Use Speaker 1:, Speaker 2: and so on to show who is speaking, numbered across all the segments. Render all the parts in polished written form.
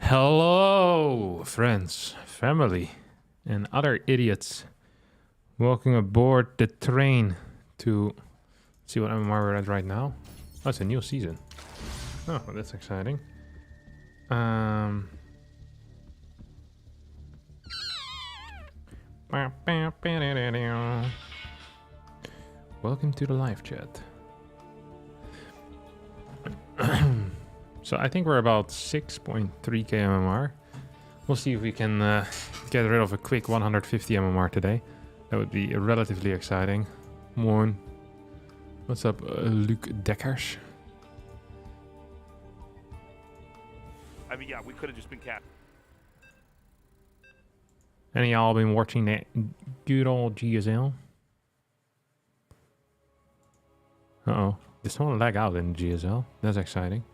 Speaker 1: Hello, friends, family, and other idiots. Welcome aboard the train to see what MMR we're at right now. Oh, it's a new season. Oh, well, that's exciting. Welcome to the live chat. So I think we're about 6.3k MMR. We'll see if we can get rid of a quick 150 MMR today. That would be relatively exciting. Morn. What's up, Luke Dekkers?
Speaker 2: I mean, yeah, we could have just been capped.
Speaker 1: Any of y'all been watching that good old GSL? Uh-oh. Did someone lag out in GSL? That's exciting.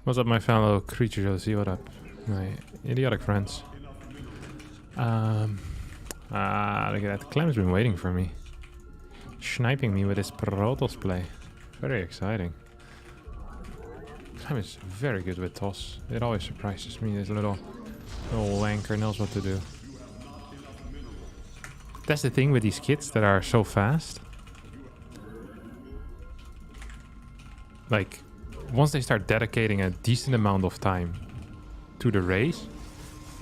Speaker 1: What's up, my fellow creatures? Let's see what up. My idiotic friends. Look at that. Clem's been waiting for me. Sniping me with his Protoss play. Very exciting. Clem is very good with toss. It always surprises me. This little wanker knows what to do. That's the thing with these kids that are so fast. Like, once they start dedicating a decent amount of time to the race,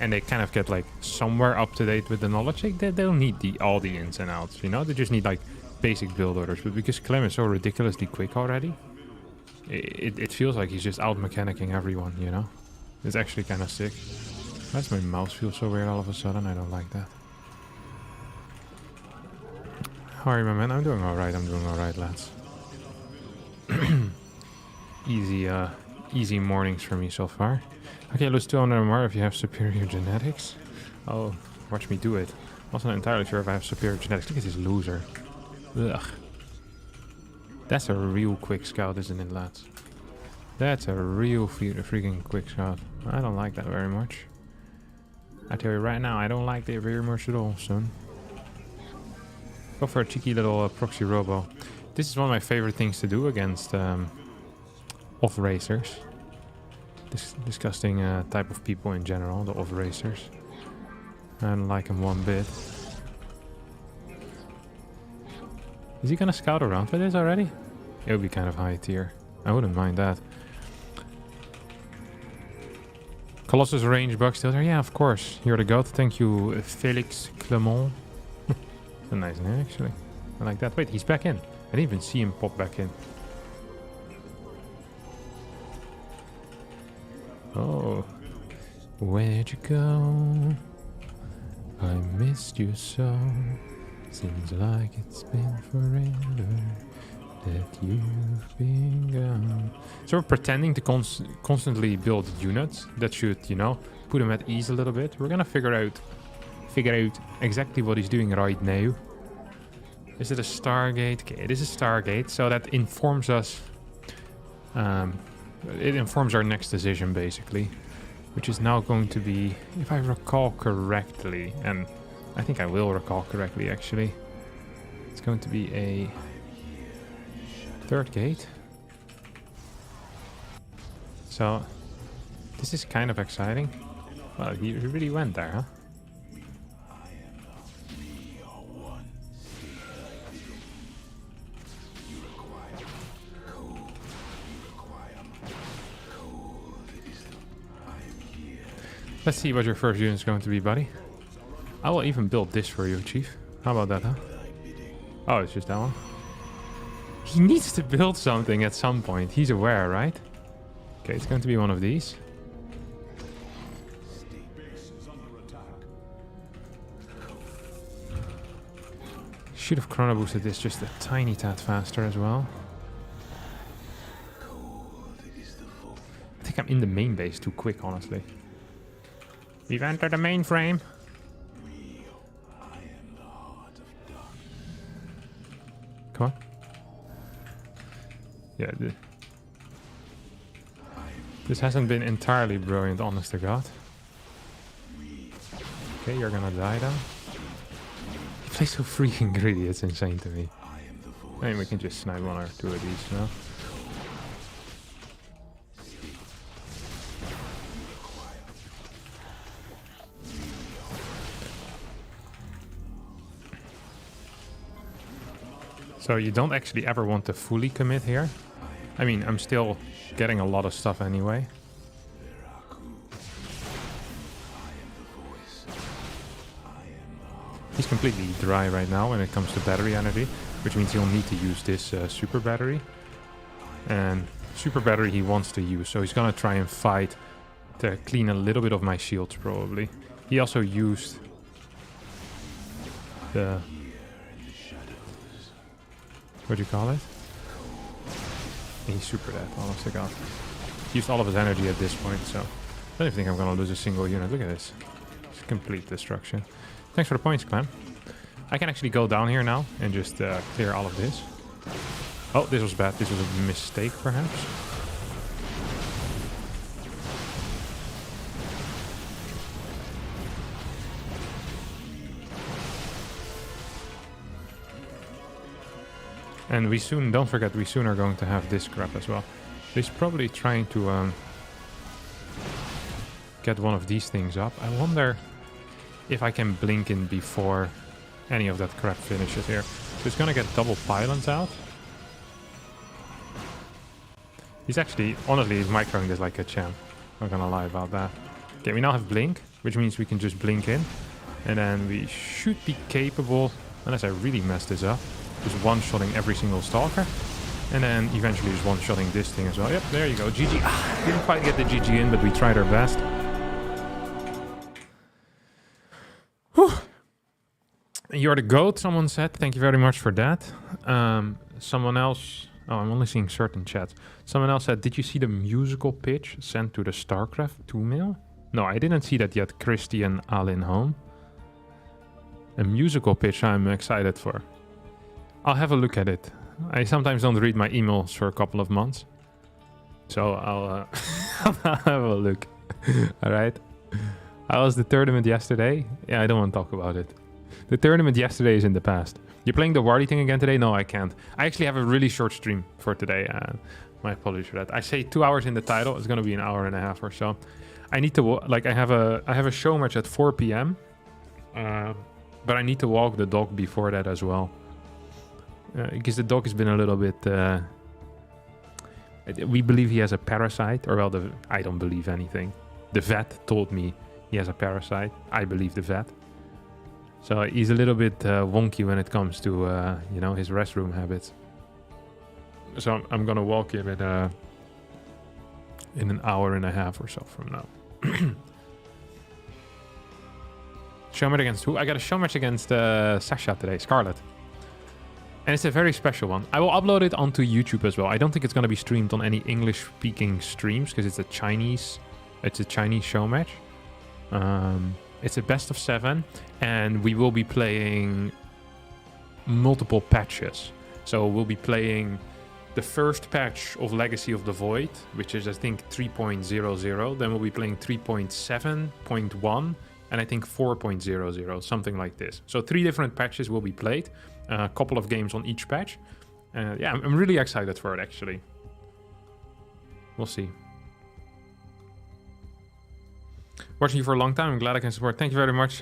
Speaker 1: and they kind of get like somewhere up to date with the knowledge, they don't need all the ins and outs, you know? They just need like basic build orders. But because Clem is so ridiculously quick already, it feels like he's just out mechanicking everyone, you know? It's actually kind of sick. Why does my mouse feel so weird all of a sudden? I don't like that. How are you, my man? I'm doing alright, lads. Easy mornings for me so far. Okay, let's do another more if you have superior genetics. Oh, watch me do it. Also not entirely sure if I have superior genetics. Look at this loser. Ugh. That's a real quick scout, isn't it, lads? That's a real freaking quick scout. I don't like that very much. I tell you right now, I don't like that very much at all, son. Go for a cheeky little proxy robo. This is one of my favorite things to do against off-racers. This disgusting type of people in general, the off-racers. I don't like them one bit. Is he gonna scout around for this already? It would be kind of high tier. I wouldn't mind that. Colossus range bug still there? Yeah, of course. You're the goat. Thank you, Felix Clement. That's a nice name, actually. I like that. Wait, he's back in. I didn't even see him pop back in. Oh, where'd you go? I missed you so. Seems like it's been forever that you've been gone. So we're pretending to constantly build units that should, you know, put him at ease a little bit. We're gonna figure out exactly what he's doing right now. Is it a Stargate? Okay, it is a Stargate, so that informs us. It informs our next decision, basically, which is now going to be, if I recall correctly, and I think I will recall correctly, actually, it's going to be a third gate. So this is kind of exciting. Well, he really went there, huh? Let's see what your first unit is going to be, buddy. I will even build this for you, Chief. How about that, huh? Oh, it's just that one. He needs to build something at some point. He's aware, right? Okay, it's going to be one of these. Should have chrono boosted this just a tiny tad faster as well. I think I'm in the main base too quick, honestly. We've entered the mainframe. Come on. Yeah, this hasn't been entirely brilliant, honest to God. Okay, you're gonna die then. He plays so freaking greedy, it's insane to me. I mean, we can just snipe one or two of these, you know? So you don't actually ever want to fully commit here. I mean, I'm still getting a lot of stuff anyway. He's completely dry right now when it comes to battery energy, which means he'll need to use this super battery. And super battery he wants to use, so he's gonna try and fight to clean a little bit of my shields probably. He also used the... what do you call it? He's super dead, honest to god. He used all of his energy at this point, so I don't even think I'm gonna lose a single unit. Look at this. It's complete destruction. Thanks for the points, Clem. I can actually go down here now and just clear all of this. Oh, this was bad. This was a mistake, perhaps. And we soon, don't forget, we soon are going to have this crap as well. He's probably trying to get one of these things up. I wonder if I can blink in before any of that crap finishes here. So he's gonna get double pylons out. He's actually, honestly, he's microing this like a champ. Not gonna lie about that. Okay, we now have blink, which means we can just blink in. And then we should be capable, unless I really mess this up, just one-shotting every single stalker. And then eventually just one-shotting this thing as well. Yep, there you go. GG. Ah, didn't quite get the GG in, but we tried our best. Whew. You're the GOAT, someone said. Thank you very much for that. Someone else... Oh, I'm only seeing certain chats. Someone else said, did you see the musical pitch sent to the Starcraft 2 mail? No, I didn't see that yet. Christian Alin Home. A musical pitch I'm excited for. I'll have a look at it. I sometimes don't read my emails for a couple of months. So I'll, I'll have a look. Alright. How was the tournament yesterday? Yeah, I don't want to talk about it. The tournament yesterday is in the past. You're playing the Wardy thing again today? No, I can't. I actually have a really short stream for today. My apologies for that. I say 2 hours in the title. It's going to be an hour and a half or so. I need to, like, I have a show match at 4 p.m. But I need to walk the dog before that as well. Because the dog has been a little bit... we believe he has a parasite. Or, well, I don't believe anything. The vet told me he has a parasite. I believe the vet. So he's a little bit wonky when it comes to, you know, his restroom habits. So I'm gonna walk him in an hour and a half or so from now. Show match against who? I got a show match against Sasha today, Scarlet. And it's a very special one. I will upload it onto YouTube as well. I don't think it's gonna be streamed on any English-speaking streams because it's a Chinese show match. It's a best of 7, and we will be playing multiple patches. So we'll be playing the first patch of Legacy of the Void, which is, I think, 3.00. Then we'll be playing 3.7.1, and I think 4.00, something like this. So 3 different patches will be played, a couple of games on each patch. Yeah, I'm really excited for it, actually. We'll see. Watching you for a long time. I'm glad I can support. Thank you very much,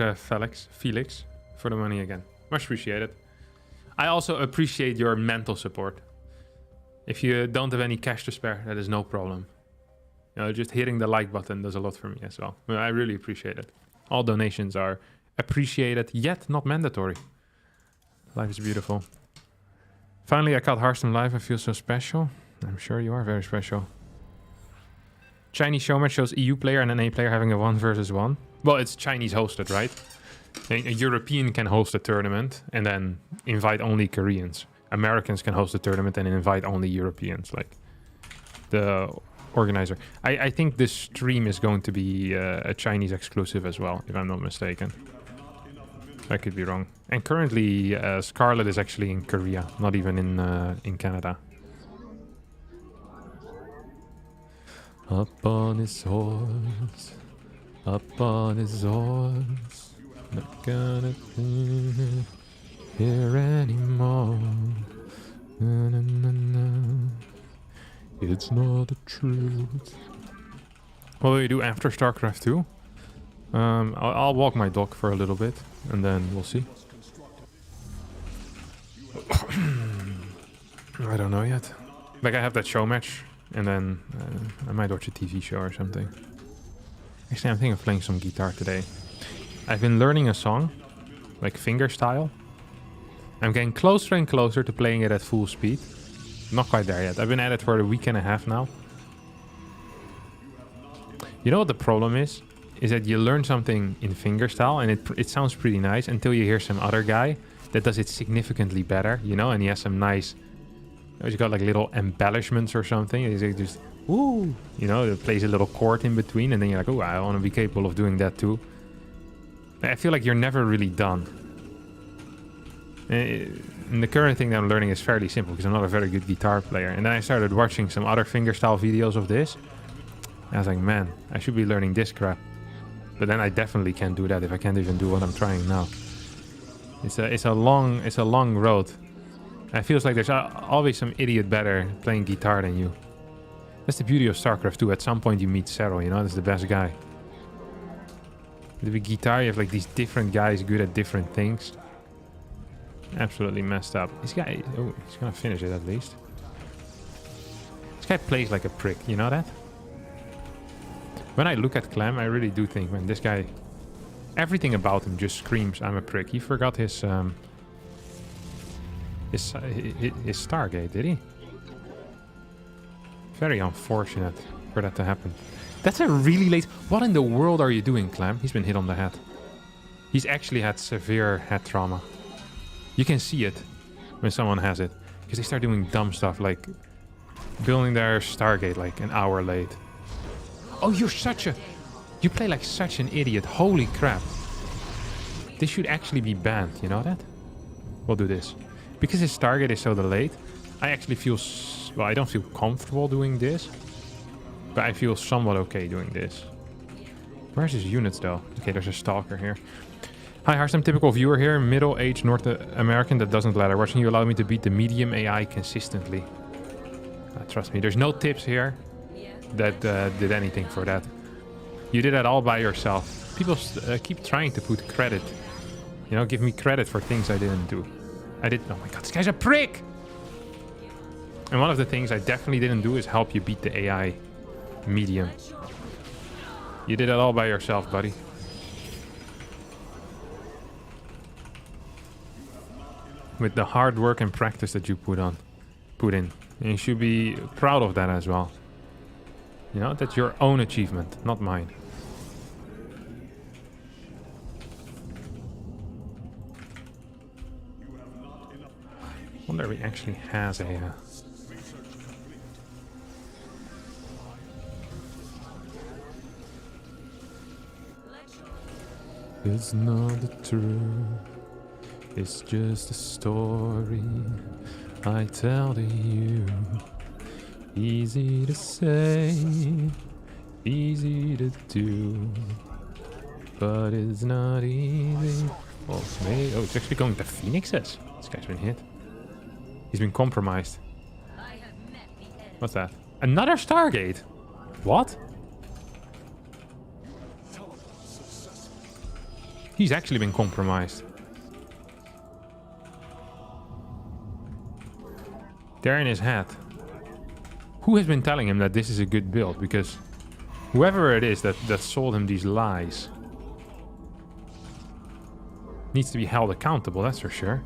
Speaker 1: Felix, for the money again. Much appreciated. I also appreciate your mental support. If you don't have any cash to spare, that is no problem. You know, just hitting the like button does a lot for me as well. I really appreciate it. All donations are appreciated, yet not mandatory. Life is beautiful. Finally, I caught Harstem live. I feel so special. I'm sure you are very special. Chinese show match shows EU player and an A player having a 1 versus 1. Well, it's Chinese hosted, right? A European can host a tournament and then invite only Koreans. Americans can host a tournament and invite only Europeans, like the organizer. I think this stream is going to be a Chinese exclusive as well, if I'm not mistaken. I could be wrong. And currently, Scarlet is actually in Korea, not even in Canada. Up on his horse, up on his horse, not gonna be here anymore. Na, na, na, na. It's not the truth. What will you do after Starcraft 2? I'll walk my dog for a little bit, and then we'll see. I don't know yet. Like, I have that show match, and then I might watch a TV show or something. Actually, I'm thinking of playing some guitar today. I've been learning a song, like fingerstyle. I'm getting closer and closer to playing it at full speed. Not quite there yet. I've been at it for a week and a half now. You know what the problem is? Is that you learn something in fingerstyle and it sounds pretty nice until you hear some other guy that does it significantly better, you know, and he has some nice, he's got like little embellishments or something. He's like just, ooh, you know, it plays a little chord in between, and then you're like, oh, I want to be capable of doing that too. I feel like you're never really done. And the current thing that I'm learning is fairly simple because I'm not a very good guitar player. And then I started watching some other fingerstyle videos of this. And I was like, man, I should be learning this crap. But then I definitely can't do that if I can't even do what I'm trying now. It's a long road. And it feels like there's always some idiot better playing guitar than you. That's the beauty of Starcraft too. At some point you meet Cyril, you know, that's the best guy. With the guitar you have like these different guys good at different things. Absolutely messed up. This guy, oh, he's gonna finish it at least. This guy plays like a prick, you know that? When I look at Clem, I really do think, man, this guy, everything about him just screams, I'm a prick. He forgot his Stargate, did he? Very unfortunate for that to happen. That's a really late... What in the world are you doing, Clem? He's been hit on the head. He's actually had severe head trauma. You can see it when someone has it. Because they start doing dumb stuff like building their Stargate like an hour late. Oh, you're such a... You play like such an idiot. Holy crap. This should actually be banned. You know that? We'll do this. Because his Stargate is so delayed, I actually feel... Well, I don't feel comfortable doing this. But I feel somewhat okay doing this. Where's his units though? Okay, there's a stalker here. Hi Harstem, typical viewer here, middle-aged North American that doesn't ladder. Watching you allowed me to beat the medium AI consistently. Trust me, there's no tips here that did anything for that. You did that all by yourself. People keep trying to put credit. You know, give me credit for things I didn't do. Oh my god, this guy's a prick! And one of the things I definitely didn't do is help you beat the AI medium. You did it all by yourself, buddy. With the hard work and practice that you put in. And you should be proud of that as well. You know, that's your own achievement, not mine. I wonder if he actually has a... It's not the truth. It's just a story I tell to you. Easy to say, easy to do, but it's not easy. Oh, it's actually going to Phoenixes. This guy's been hit. He's been compromised. What's that? Another Stargate? What? He's actually been compromised. There in his head. Who has been telling him that this is a good build? Because whoever it is that sold him these lies needs to be held accountable, that's for sure.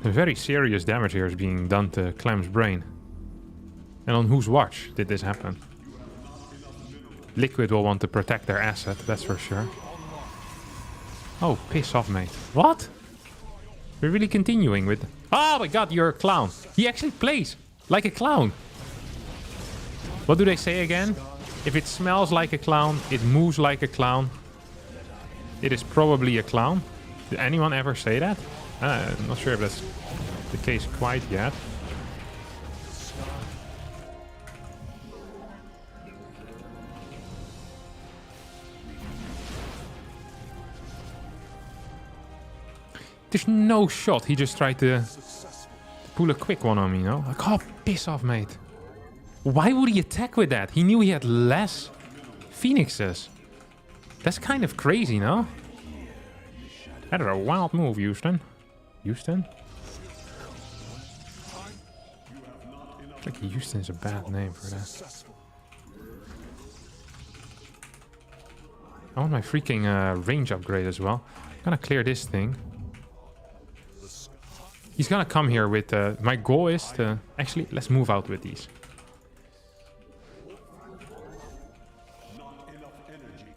Speaker 1: A very serious damage here is being done to Clem's brain. And on whose watch did this happen? Liquid will want to protect their asset, that's for sure. Oh, piss off, mate. What? We're really continuing with... Oh my god, you're a clown. He actually plays like a clown. What do they say again? If it smells like a clown, it moves like a clown. It is probably a clown. Did anyone ever say that? I'm not sure if that's the case quite yet. There's no shot. He just tried to pull a quick one on me, you know? Like, oh, piss off, mate. Why would he attack with that? He knew he had less Phoenixes. That's kind of crazy, no? That is a wild move, Houston. Houston? Like Houston is a bad name for that. I want my freaking range upgrade as well. I'm gonna clear this thing. He's gonna come here with... my goal is to... Actually, let's move out with these.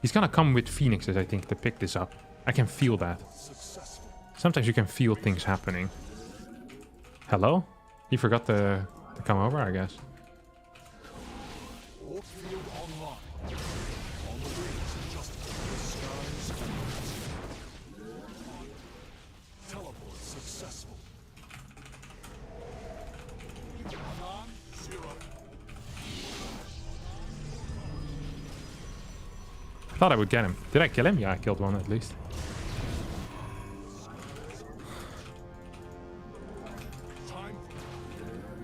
Speaker 1: He's gonna come with phoenixes, I think, to pick this up. I can feel that. Sometimes you can feel things happening. Hello? He forgot to come over, I guess. I thought I would get him. Did I kill him? Yeah, I killed one at least.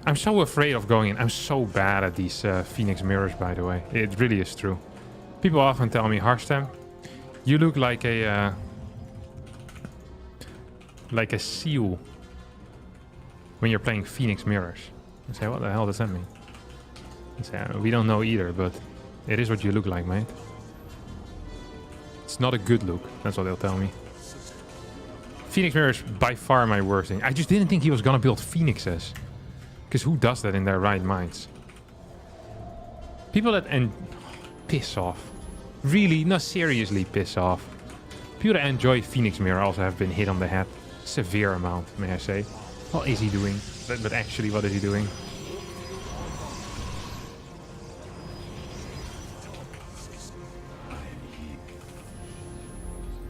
Speaker 1: I'm so afraid of going in. I'm so bad at these Phoenix mirrors, by the way. It really is true. People often tell me, Harstem, you look like a seal when you're playing Phoenix mirrors. I say, what the hell does that mean? I say, we don't know either, but it is what you look like, mate. It's not a good look. That's what they'll tell me. Phoenix mirror is by far my worst thing. I just didn't think he was gonna build Phoenixes. Because who does that in their right minds? People that... piss off. Really, no, seriously piss off. People that enjoy Phoenix mirror also have been hit on the head. Severe amount, may I say. What is he doing? But actually, what is he doing?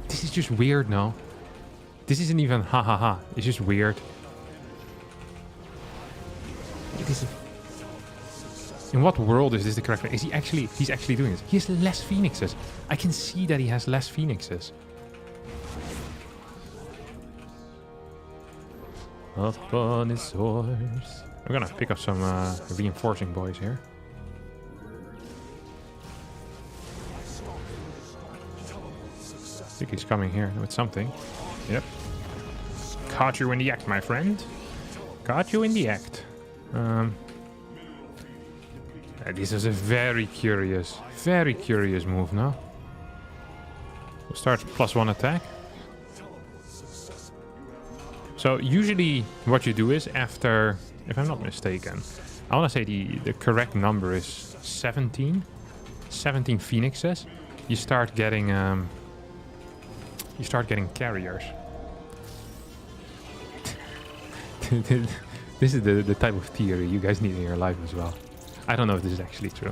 Speaker 1: This is just weird now. This isn't even ha ha ha. It's just weird. In what world is this the correct way? Is he actually... He's actually doing this. He has less phoenixes. I can see that he has less phoenixes. Up on his horse. I'm gonna pick up some reinforcing boys here. I think he's coming here with something. Yep. Caught you in the act, my friend. Caught you in the act. This is a very curious move now. We'll start +1 attack. So usually what you do is after, if I'm not mistaken, I want to say the correct number is 17. 17 phoenixes. You start getting carriers. This is the type of theory you guys need in your life as well. I don't know if this is actually true.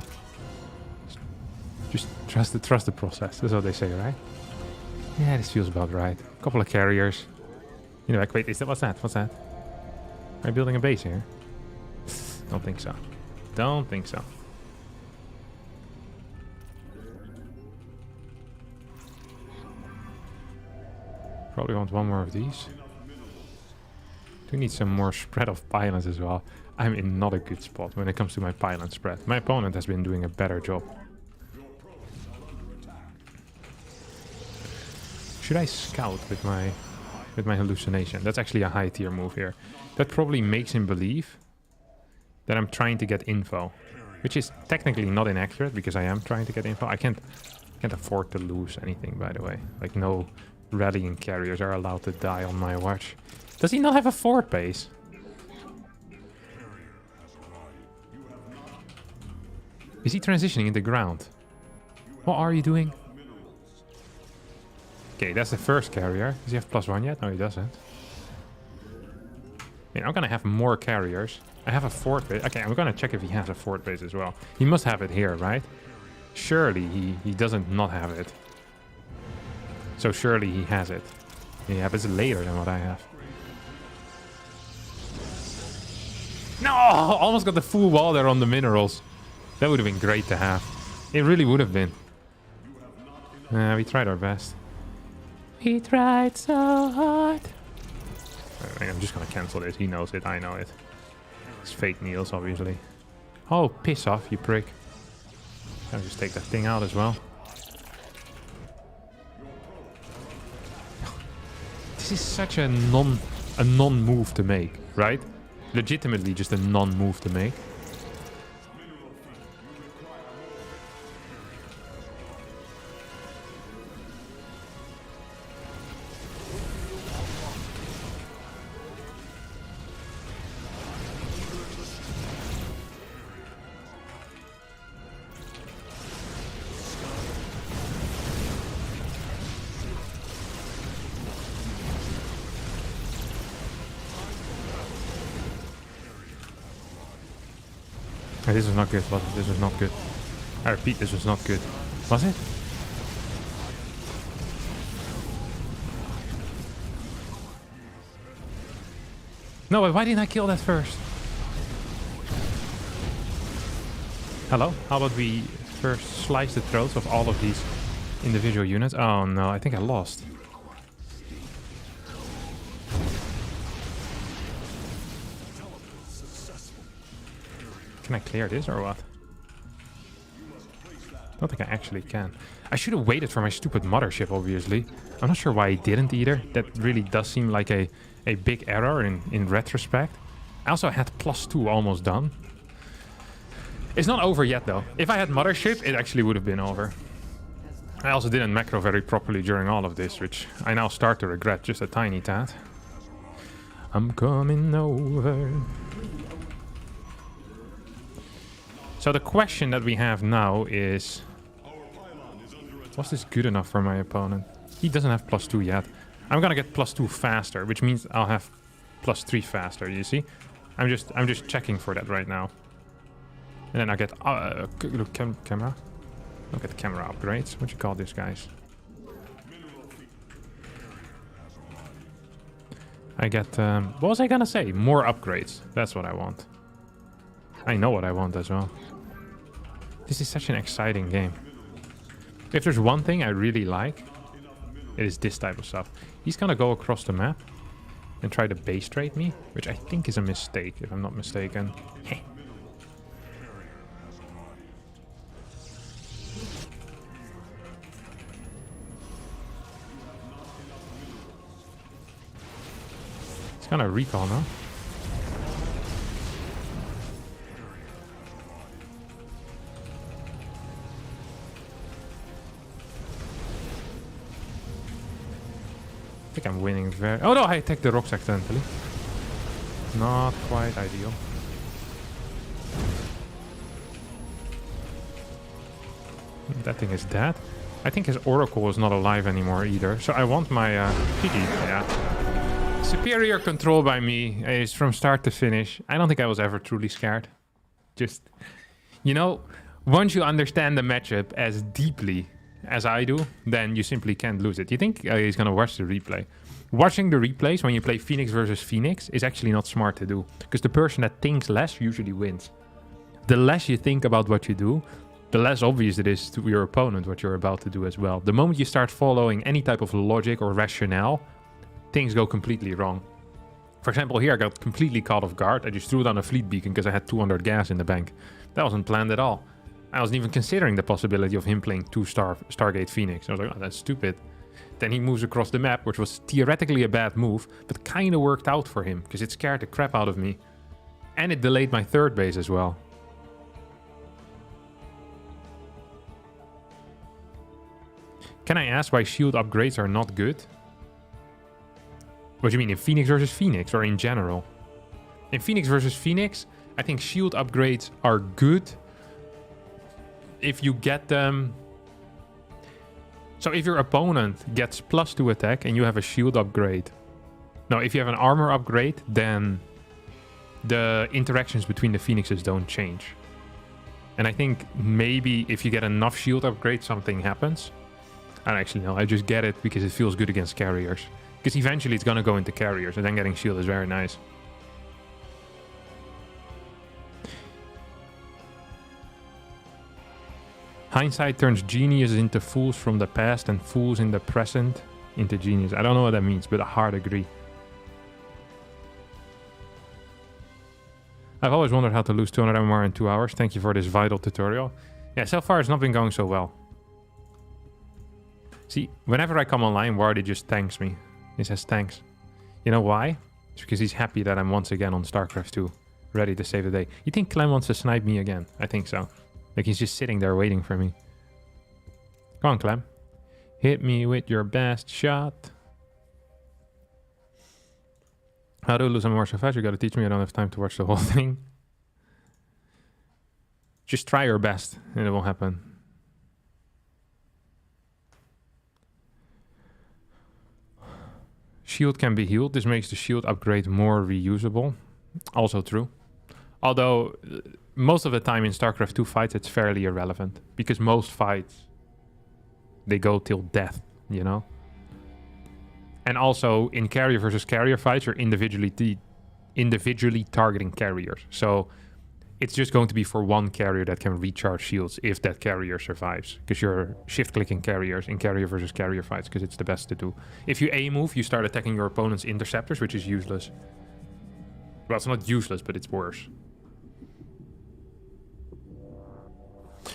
Speaker 1: Just trust the process. That's what they say, right? Yeah, this feels about right. A couple of carriers. You know, like, wait, what's that? What's that? Are you building a base here? Don't think so. Don't think so. Probably want one more of these. We need some more spread of pylons as well. I'm in not a good spot when it comes to my pylon spread. My opponent has been doing a better job. Should I scout with my hallucination? That's actually a high tier move here. That probably makes him believe that I'm trying to get info, which is technically not inaccurate because I am trying to get info. I can't afford to lose anything, by the way. Like, no rallying carriers are allowed to die on my watch. Does he not have a fort base? Is he transitioning in the ground? What are you doing? Okay, that's the first carrier. Does he have +1 yet? No, he doesn't. Okay, I'm gonna have more carriers. I have a fort base. Okay, I'm gonna check if he has a fort base as well. He must have it here, right? Surely he doesn't not have it. So surely he has it. Yeah, but it's later than what I have. No! Almost got the full wall there on the minerals. That would have been great to have. It really would have been. We tried our best. We tried so hard. I'm just gonna cancel this. He knows it. I know it. It's fake needles, obviously. Oh, piss off, you prick. I'll just take that thing out as well. This is such a non-move to make, right? Legitimately just a non-move to make. Oh, this was not good, was it? This was not good. I repeat, this was not good. Was it? No, why didn't I kill that first? Hello? How about we first slice the throats of all of these individual units? Oh no, I think I lost. Can I clear this or what? I don't think I actually can. I should have waited for my stupid mothership, obviously. I'm not sure why I didn't either. That really does seem like a big error in retrospect. I also had +2 almost done. It's not over yet, though. If I had mothership, it actually would have been over. I also didn't macro very properly during all of this, which I now start to regret just a tiny tad. I'm coming over. So the question that we have now is... Was this good enough for my opponent? He doesn't have +2 yet. I'm gonna get +2 faster, which means I'll have +3 faster, you see? I'm just checking for that right now. And then I get camera. Look at the camera upgrades. What you call these guys? I get what was I gonna say? More upgrades. That's what I want. I know what I want as well. This is such an exciting game. If there's one thing I really like, it is this type of stuff. He's gonna go across the map and try to base trade me, which I think is a mistake, if I'm not mistaken. He's gonna recall now. I think I'm winning very... Oh no, I attacked the rocks accidentally. Not quite ideal. That thing is dead. I think his Oracle is not alive anymore either. So I want my GG. Yeah. Superior control by me is from start to finish. I don't think I was ever truly scared. Just, you know, once you understand the matchup as deeply as I do, then you simply can't lose it. You think he's gonna watch the replay. Watching the replays when you play Phoenix versus Phoenix is actually not smart to do, because the person that thinks less usually wins. The less you think about what you do, the less obvious it is to your opponent what you're about to do as well. The moment you start following any type of logic or rationale, things go completely wrong. For example, here I got completely caught off guard. I just threw down a fleet beacon because I had 200 gas in the bank. That wasn't planned at all. I wasn't even considering the possibility of him playing 2-star Stargate Phoenix. I was like, oh, that's stupid. Then he moves across the map, which was theoretically a bad move, but kind of worked out for him, because it scared the crap out of me. And it delayed my third base as well. Can I ask why shield upgrades are not good? What do you mean, in Phoenix versus Phoenix, or in general? In Phoenix versus Phoenix, I think shield upgrades are good if you get them... So if your opponent gets +2 attack and you have a shield upgrade... No, if you have an armor upgrade, then the interactions between the Phoenixes don't change. And I think maybe if you get enough shield upgrade, something happens. I don't actually know, I just get it because it feels good against carriers. Because eventually it's gonna go into carriers, and then getting shield is very nice. Hindsight turns geniuses into fools from the past and fools in the present into genius. I don't know what that means, but I hard agree. I've always wondered how to lose 200 MMR in 2 hours. Thank you for this vital tutorial. Yeah, so far it's not been going so well. See, whenever I come online, Wardy just thanks me. He says thanks. You know why? It's because he's happy that I'm once again on Starcraft 2, ready to save the day. You think Clem wants to snipe me again? I think so. Like he's just sitting there waiting for me. Come on, Clem. Hit me with your best shot. How do I lose MMR so fast? You gotta teach me. I don't have time to watch the whole thing. Just try your best and it will happen. Shield can be healed. This makes the shield upgrade more reusable. Also true. Although most of the time in StarCraft 2 fights, it's fairly irrelevant. Because most fights, they go till death, you know? And also, in carrier versus carrier fights, you're individually targeting carriers. So it's just going to be for one carrier that can recharge shields if that carrier survives. Because you're shift-clicking carriers in carrier versus carrier fights, because it's the best to do. If you A-move, you start attacking your opponent's interceptors, which is useless. Well, it's not useless, but it's worse.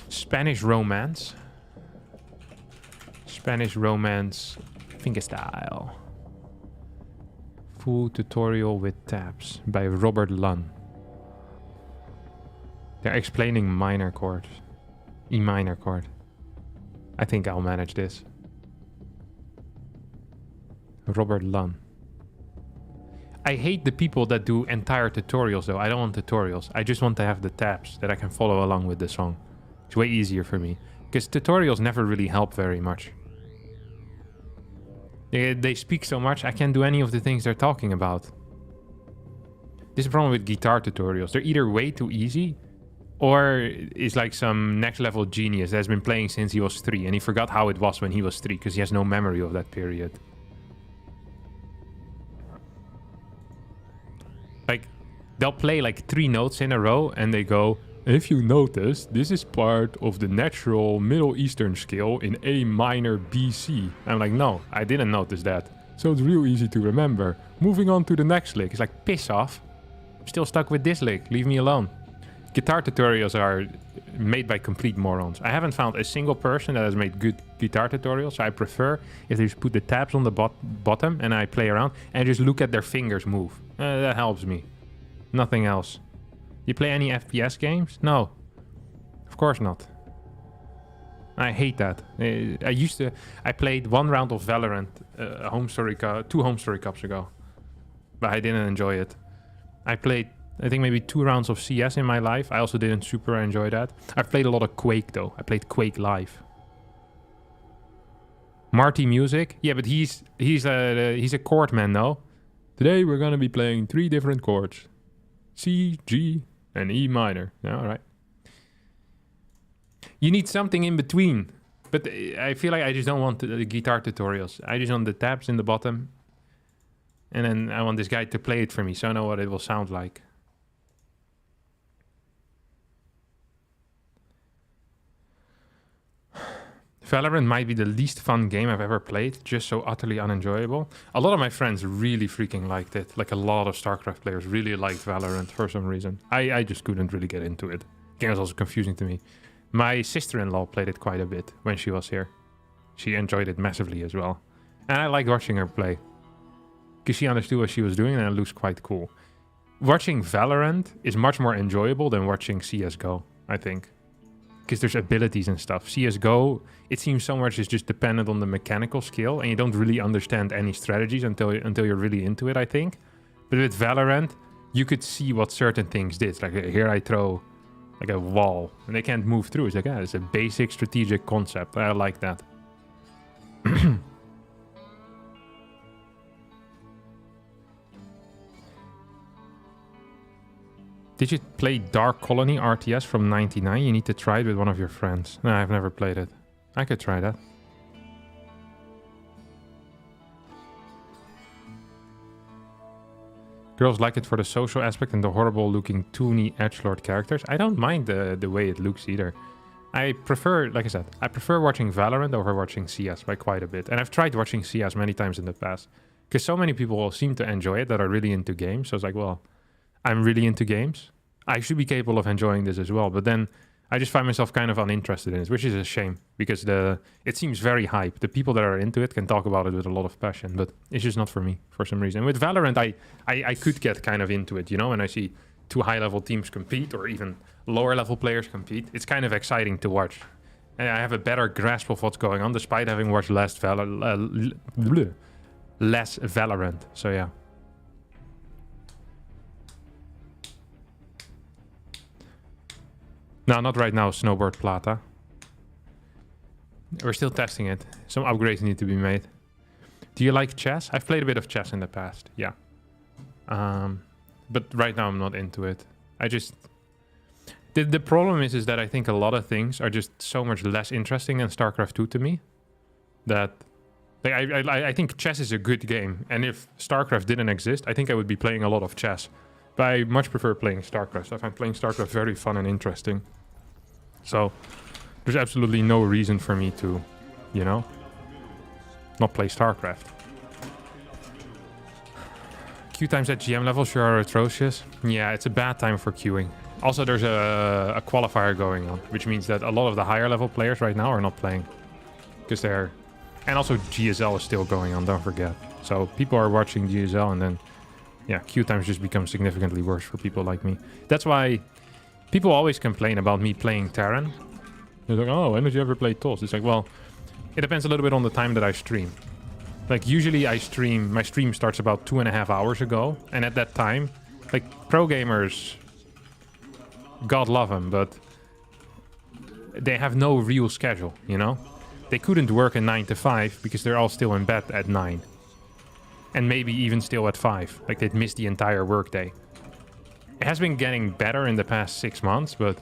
Speaker 1: Spanish romance. Spanish romance fingerstyle. Full tutorial with tabs by Robert Lunn. They're explaining minor chords. E minor chord. I think I'll manage this. Robert Lunn. I hate the people that do entire tutorials though. I don't want tutorials. I just want to have the tabs that I can follow along with the song. It's way easier for me. Because tutorials never really help very much. They speak so much, I can't do any of the things they're talking about. This is the problem with guitar tutorials. They're either way too easy, or is like some next level genius that has been playing since he was 3 and he forgot how it was when he was 3 because he has no memory of that period. Like, they'll play like 3 notes in a row and they go, if you notice, this is part of the natural Middle Eastern scale in A minor BC. I'm like, no, I didn't notice that. So it's real easy to remember. Moving on to the next lick. It's like, piss off. I'm still stuck with this lick. Leave me alone. Guitar tutorials are made by complete morons. I haven't found a single person that has made good guitar tutorials. So I prefer if they just put the tabs on the bottom and I play around and just look at their fingers move. That helps me. Nothing else. You play any FPS games? No. Of course not. I hate that. I played 1 round of Valorant 2 Home Story Cups ago. But I didn't enjoy it. I played, I think maybe 2 rounds of CS in my life. I also didn't super enjoy that. I've played a lot of Quake though. I played Quake live. Marty Music? Yeah, but he's a chord man, no? Today we're gonna be playing 3 different chords. C, G, and E minor. Yeah, all right. You need something in between. But I feel like I just don't want the guitar tutorials. I just want the tabs in the bottom. And then I want this guy to play it for me so I know what it will sound like. Valorant might be the least fun game I've ever played, just so utterly unenjoyable. A lot of my friends really freaking liked it. Like a lot of StarCraft players really liked Valorant for some reason. I just couldn't really get into it. The game was also confusing to me. My sister-in-law played it quite a bit when she was here. She enjoyed it massively as well. And I liked watching her play. Because she understood what she was doing and it looks quite cool. Watching Valorant is much more enjoyable than watching CSGO, I think. Because there's abilities and stuff. CSGO, it seems so much is just dependent on the mechanical skill, and you don't really understand any strategies until you're really into it, I think. But with Valorant, you could see what certain things did. Like here I throw like a wall, and they can't move through. It's like, it's a basic strategic concept. I like that. Did you play Dark Colony RTS from 99? You need to try it with one of your friends. No, I've never played it. I could try that. Girls like it for the social aspect and the horrible looking toony edgelord characters. I don't mind the way it looks either. I prefer, like I said, I prefer watching Valorant over watching CS by quite a bit. And I've tried watching CS many times in the past. Because so many people seem to enjoy it that are really into games. So it's like, well, I'm really into games. I should be capable of enjoying this as well. But then I just find myself kind of uninterested in it, which is a shame. Because it seems very hype. The people that are into it can talk about it with a lot of passion. But it's just not for me for some reason. With Valorant, I could get kind of into it, you know? And I see 2 high-level teams compete or even lower-level players compete. It's kind of exciting to watch. And I have a better grasp of what's going on despite having watched less Valorant. So yeah. No, not right now, Snowboard Plata. We're still testing it. Some upgrades need to be made. Do you like chess? I've played a bit of chess in the past, yeah. But right now I'm not into it. The problem is that I think a lot of things are just so much less interesting than StarCraft 2 to me. That like, I think chess is a good game. And if StarCraft didn't exist, I think I would be playing a lot of chess. But I much prefer playing StarCraft. I find playing StarCraft very fun and interesting. So there's absolutely no reason for me to, you know, not play StarCraft. Queue times at GM level sure are atrocious. Yeah, it's a bad time for queuing. Also, there's a qualifier going on, which means that a lot of the higher level players right now are not playing. Because they're... And also GSL is still going on, don't forget. So people are watching GSL and then... Yeah, queue times just become significantly worse for people like me. That's why people always complain about me playing Terran. They're like, oh, when did you ever play TOS? It's like, well, it depends a little bit on the time that I stream. Like, usually I stream... My stream starts about 2.5 hours ago. And at that time, like, pro gamers... God love them, but... They have no real schedule, you know? They couldn't work a 9 to 5 because they're all still in bed at 9. And maybe even still at 5. Like, they'd miss the entire workday. It has been getting better in the past 6 months, but...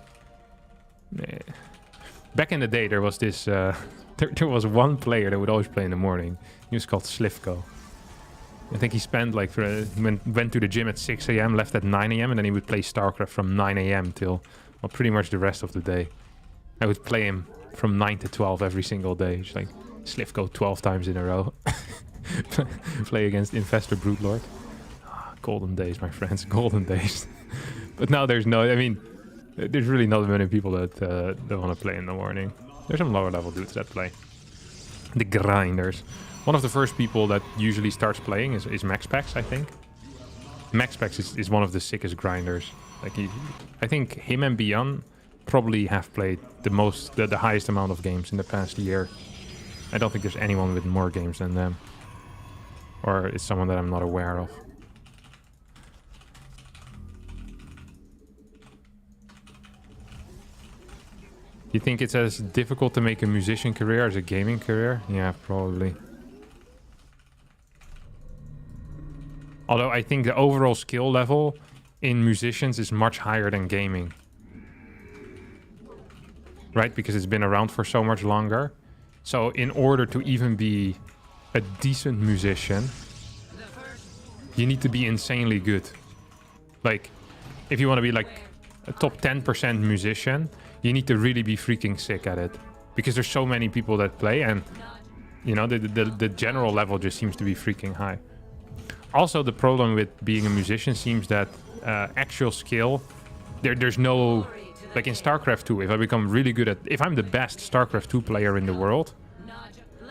Speaker 1: Back in the day, there was this... there was one player that would always play in the morning. He was called Slivko. I think he spent, like... went to the gym at 6 a.m., left at 9 a.m., and then he would play StarCraft from 9 a.m. till... Well, pretty much the rest of the day. I would play him from 9 to 12 every single day. Just like, Slivko 12 times in a row. Play against Infestor Broodlord. Golden days, my friends. Golden days. But now there's no... I mean, there's really not many people that want to play in the morning. There's some lower level dudes that play. The grinders. One of the first people that usually starts playing is MaxPax, I think. MaxPax is one of the sickest grinders. Like I think him and Beyond probably have played the highest amount of games in the past year. I don't think there's anyone with more games than them. Or it's someone that I'm not aware of. You think it's as difficult to make a musician career as a gaming career? Yeah, probably. Although I think the overall skill level in musicians is much higher than gaming. Right? Because it's been around for so much longer. So in order to even be a decent musician, you need to be insanely good. Like, if you want to be like a top 10% musician, you need to really be freaking sick at it. Because there's so many people that play and, you know, the general level just seems to be freaking high. Also, the problem with being a musician seems that actual skill, there's no... Like in StarCraft 2, if I become really good at... If I'm the best StarCraft 2 player in the world,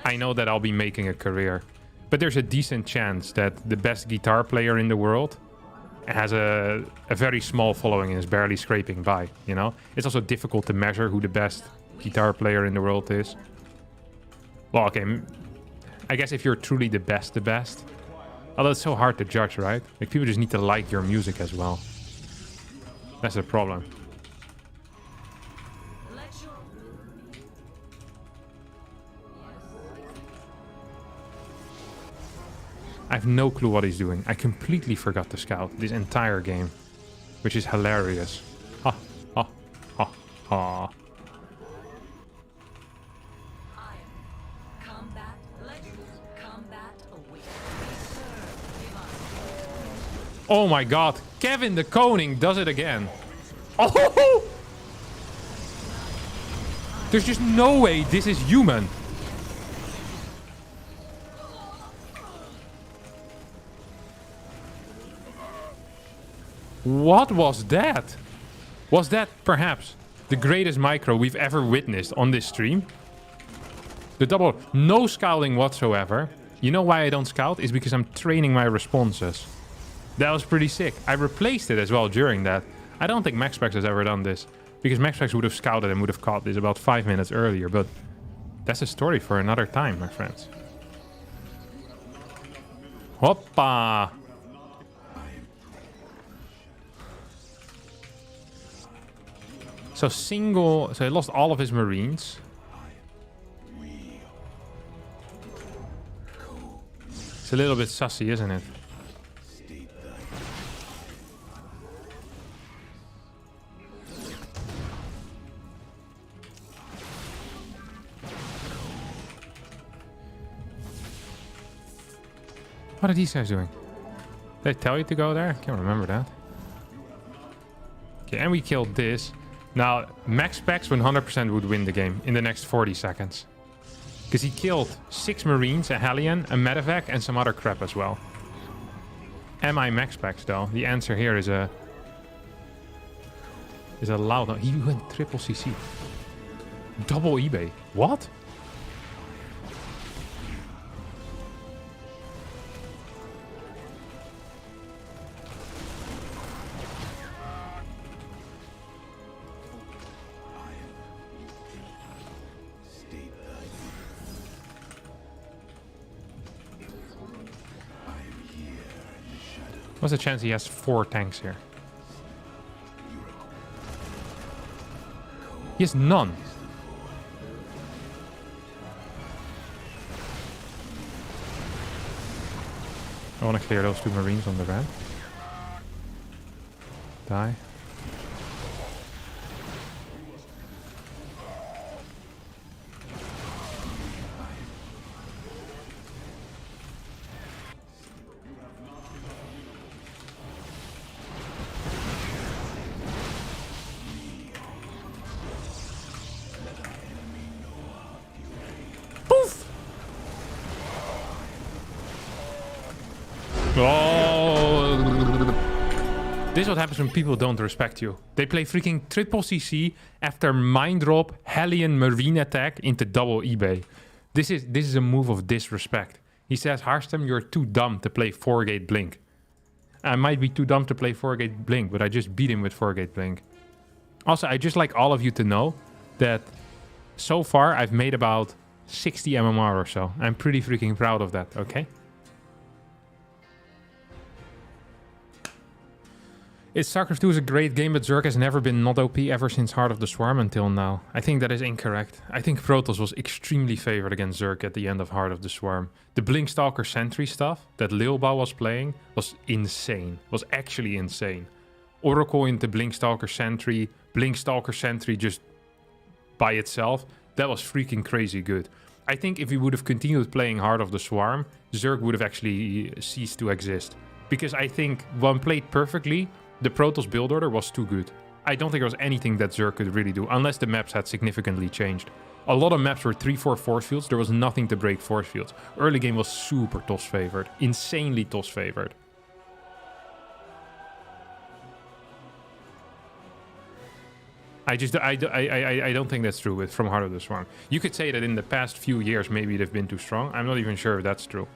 Speaker 1: I know that I'll be making a career. But there's a decent chance that the best guitar player in the world has a very small following and is barely scraping by, you know? It's also difficult to measure who the best guitar player in the world is. Well, okay, I guess if you're truly the best... Although it's so hard to judge, right? Like, people just need to like your music as well. That's the problem. I have no clue what he's doing. I completely forgot to scout this entire game, which is hilarious. Ha, ha, ha, ha. Oh my god, Kevin the Koning does it again. Oh! There's just no way this is human. What was that? Was that perhaps the greatest micro we've ever witnessed on this stream? The double, no scouting whatsoever. You know why I don't scout? Is because I'm training my responses. That was pretty sick. I replaced it as well during that. I don't think MaxPax has ever done this. Because MaxPax would have scouted and would have caught this about 5 minutes earlier. But that's a story for another time, my friends. Hoppa! So he lost all of his Marines. It's a little bit sussy, isn't it? What are these guys doing? Did they tell you to go there? I can't remember that. Okay, and we killed this. Now, max specs 100% would win the game in the next 40 seconds. Because he killed 6 Marines, a Hellion, a Medevac, and some other crap as well. Am I max specs though? The answer here is a loud no. He went triple CC. Double eBay. What? What's the chance he has 4 tanks here? He has none. I want to clear those 2 Marines on the ramp. Die. Oh, this is what happens when people don't respect you. They play freaking triple CC after mind drop Hellion Marine attack into double eBay. This is a move of disrespect. He says, Harstem, you're too dumb to play 4-gate Blink. I might be too dumb to play 4-gate Blink, but I just beat him with 4-gate Blink. Also, I just like all of you to know that so far I've made about 60 MMR or so. I'm pretty freaking proud of that, okay? Starcraft 2 is a great game, but Zerg has never been not OP ever since Heart of the Swarm until now. I think that is incorrect. I think Protoss was extremely favored against Zerg at the end of Heart of the Swarm. The Blinkstalker Sentry stuff that Lilba was playing was insane. Was actually insane. Oracle into Blinkstalker Sentry just by itself, that was freaking crazy good. I think if we would have continued playing Heart of the Swarm, Zerg would have actually ceased to exist. Because I think when played perfectly, the Protoss build order was too good. I don't think there was anything that Zerg could really do, unless the maps had significantly changed. A lot of maps were 3-4 force fields, there was nothing to break force fields. Early game was super TOS favored, insanely TOS favored. I don't think that's true from Heart of the Swarm. You could say that in the past few years maybe they've been too strong. I'm not even sure if that's true.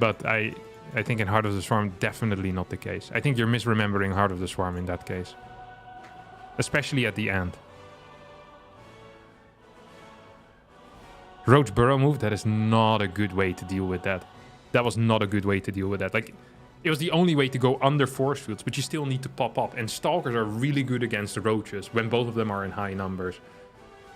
Speaker 1: But I think in Heart of the Swarm, definitely not the case. I think you're misremembering Heart of the Swarm in that case. Especially at the end. Roach Burrow move, that is not a good way to deal with that. That was not a good way to deal with that. Like, it was the only way to go under force fields, but you still need to pop up. And Stalkers are really good against the Roaches when both of them are in high numbers.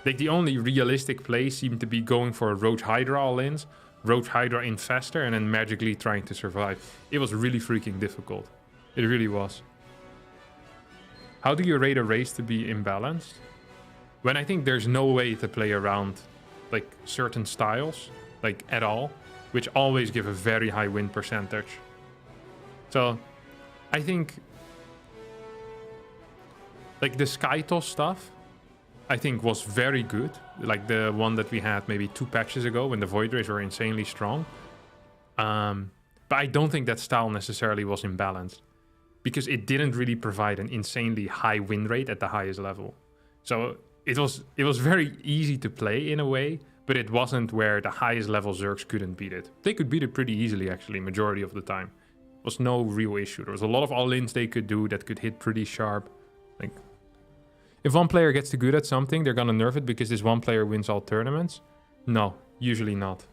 Speaker 1: Like, the only realistic play seemed to be going for Roach Hydra all-ins, Roach Hydra in faster, and then magically trying to survive. It was really freaking difficult. It really was. How do you rate a race to be imbalanced? When I think there's no way to play around like certain styles, like at all, which always give a very high win percentage. So I think like the SkyToss stuff, I think was very good. Like the one that we had maybe 2 patches ago when the Void Rays were insanely strong. But I don't think that style necessarily was imbalanced because it didn't really provide an insanely high win rate at the highest level. So it was very easy to play in a way, but it wasn't where the highest level Zergs couldn't beat it. They could beat it pretty easily actually, majority of the time. It was no real issue. There was a lot of all-ins they could do that could hit pretty sharp. Like, if one player gets too good at something, they're gonna nerf it because this one player wins all tournaments? No, usually not.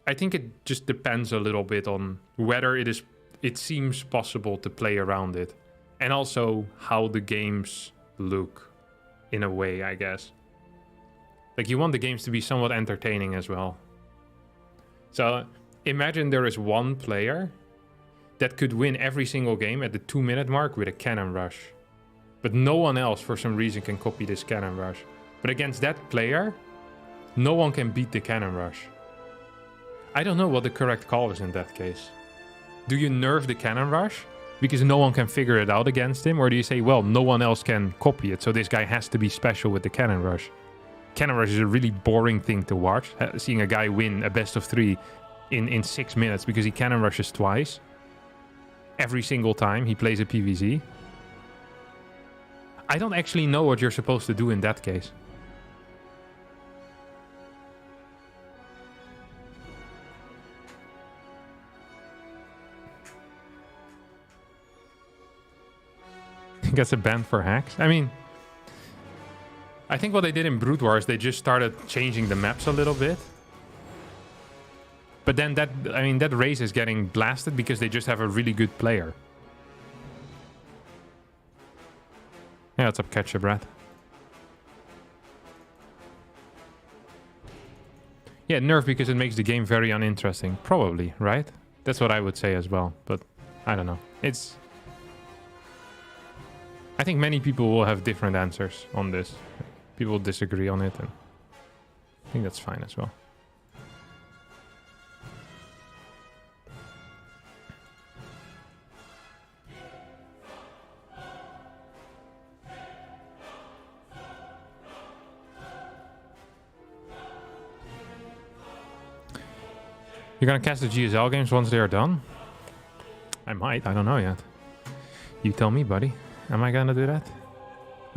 Speaker 1: I think it just depends a little bit on whether it seems possible to play around it. And also how the games look in a way, I guess. Like, you want the games to be somewhat entertaining as well. So imagine there is one player that could win every single game at the 2-minute mark with a cannon rush. But no one else, for some reason, can copy this cannon rush. But against that player, no one can beat the cannon rush. I don't know what the correct call is in that case. Do you nerf the cannon rush because no one can figure it out against him? Or do you say, well, no one else can copy it, so this guy has to be special with the cannon rush? Cannon rush is a really boring thing to watch. Seeing a guy win a best of 3 in 6 minutes because he cannon rushes twice. Every single time he plays a PvZ. I don't actually know what you're supposed to do in that case. Gets a ban for hacks. I mean, I think what they did in Brood War is they just started changing the maps a little bit. But then that race is getting blasted because they just have a really good player. Yeah, what's up, Catch Your Breath? Yeah, nerf because it makes the game very uninteresting. Probably, right? That's what I would say as well. But I don't know. I think many people will have different answers on this. People disagree on it, and I think that's fine as well. You're gonna cast the GSL games once they are done? I might, I don't know yet. You tell me, buddy. Am I gonna do that?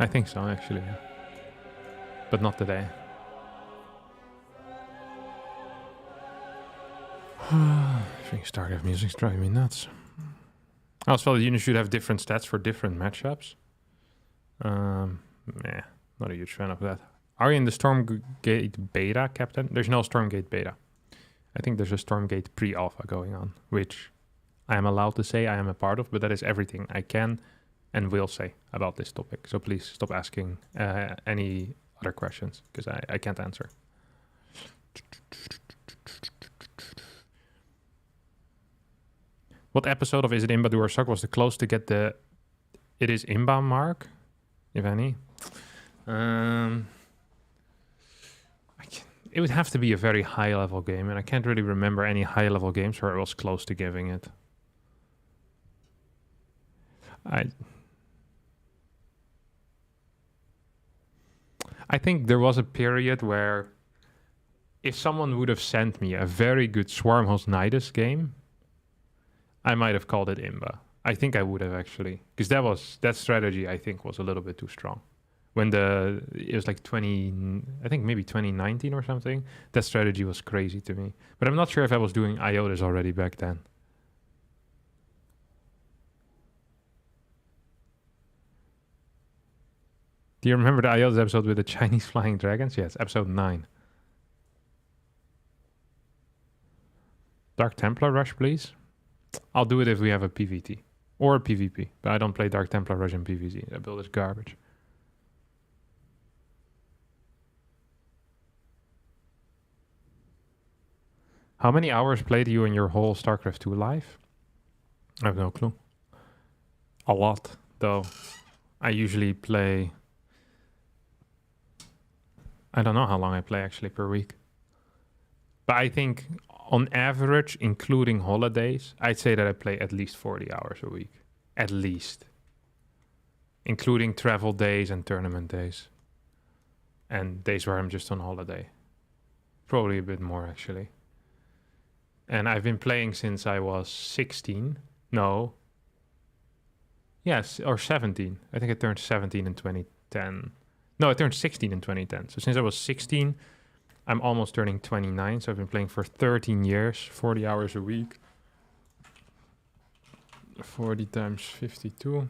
Speaker 1: I think so, actually. Yeah. But not today. I think Starcraft music's driving me nuts. I also felt that units should have different stats for different matchups. Not a huge fan of that. Are you in the Stormgate beta, Captain? There's no Stormgate beta. I think there's a Stormgate pre-alpha going on, which I am allowed to say I am a part of, but that is everything I can and will say about this topic. So please stop asking any other questions, because I can't answer. What episode of Is It Imba Do or Suck was the close to get the It Is Imba mark, if any? It would have to be a very high-level game, and I can't really remember any high-level games where it was close to giving it. I think there was a period where if someone would have sent me a very good Swarmhost Nidus game, I might have called it Imba. I think I would have, actually, because that strategy I think was a little bit too strong. When it was like I think maybe 2019 or something, that strategy was crazy to me. But I'm not sure if I was doing IOTAs already back then. Do you remember the IOTAs episode with the Chinese flying dragons? Yes, episode 9. Dark Templar Rush, please. I'll do it if we have a PvT or a PvP, but I don't play Dark Templar Rush in PvZ. That build is garbage. How many hours played you in your whole StarCraft 2 life? I have no clue. A lot, though. I usually play... I don't know how long I play actually per week. But I think on average, including holidays, I'd say that I play at least 40 hours a week. At least. Including travel days and tournament days. And days where I'm just on holiday. Probably a bit more actually. And I've been playing since I was 16. No. Yes, or 17. I think I turned 17 in 2010. No, I turned 16 in 2010. So since I was 16, I'm almost turning 29. So I've been playing for 13 years, 40 hours a week. 40 times 52.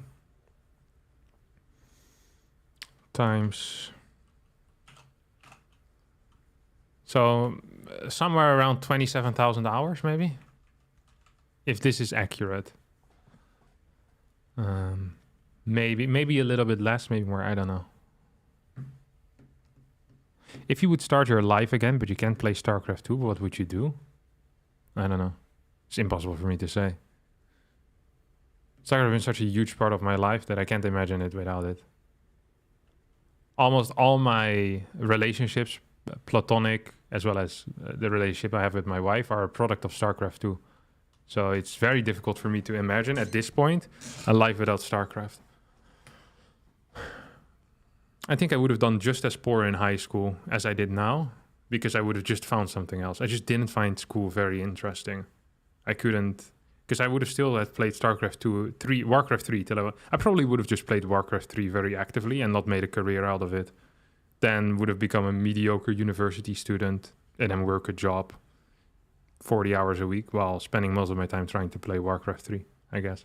Speaker 1: Times... So somewhere around 27,000 hours, maybe, if this is accurate. Maybe a little bit less, maybe more. I don't know. If you would start your life again, but you can't play StarCraft 2, what would you do? I don't know. It's impossible for me to say. StarCraft has been such a huge part of my life that I can't imagine it without it. Almost all my relationships, platonic, as well as the relationship I have with my wife, are a product of StarCraft 2. So it's very difficult for me to imagine at this point a life without StarCraft. I think I would have done just as poor in high school as I did now, because I would have just found something else. I just didn't find school very interesting. I couldn't, because I would have still had played StarCraft 2, 3, Warcraft 3 till I probably would have just played Warcraft 3 very actively and not made a career out of it. Then would have become a mediocre university student and then work a job 40 hours a week while spending most of my time trying to play Warcraft 3, I guess.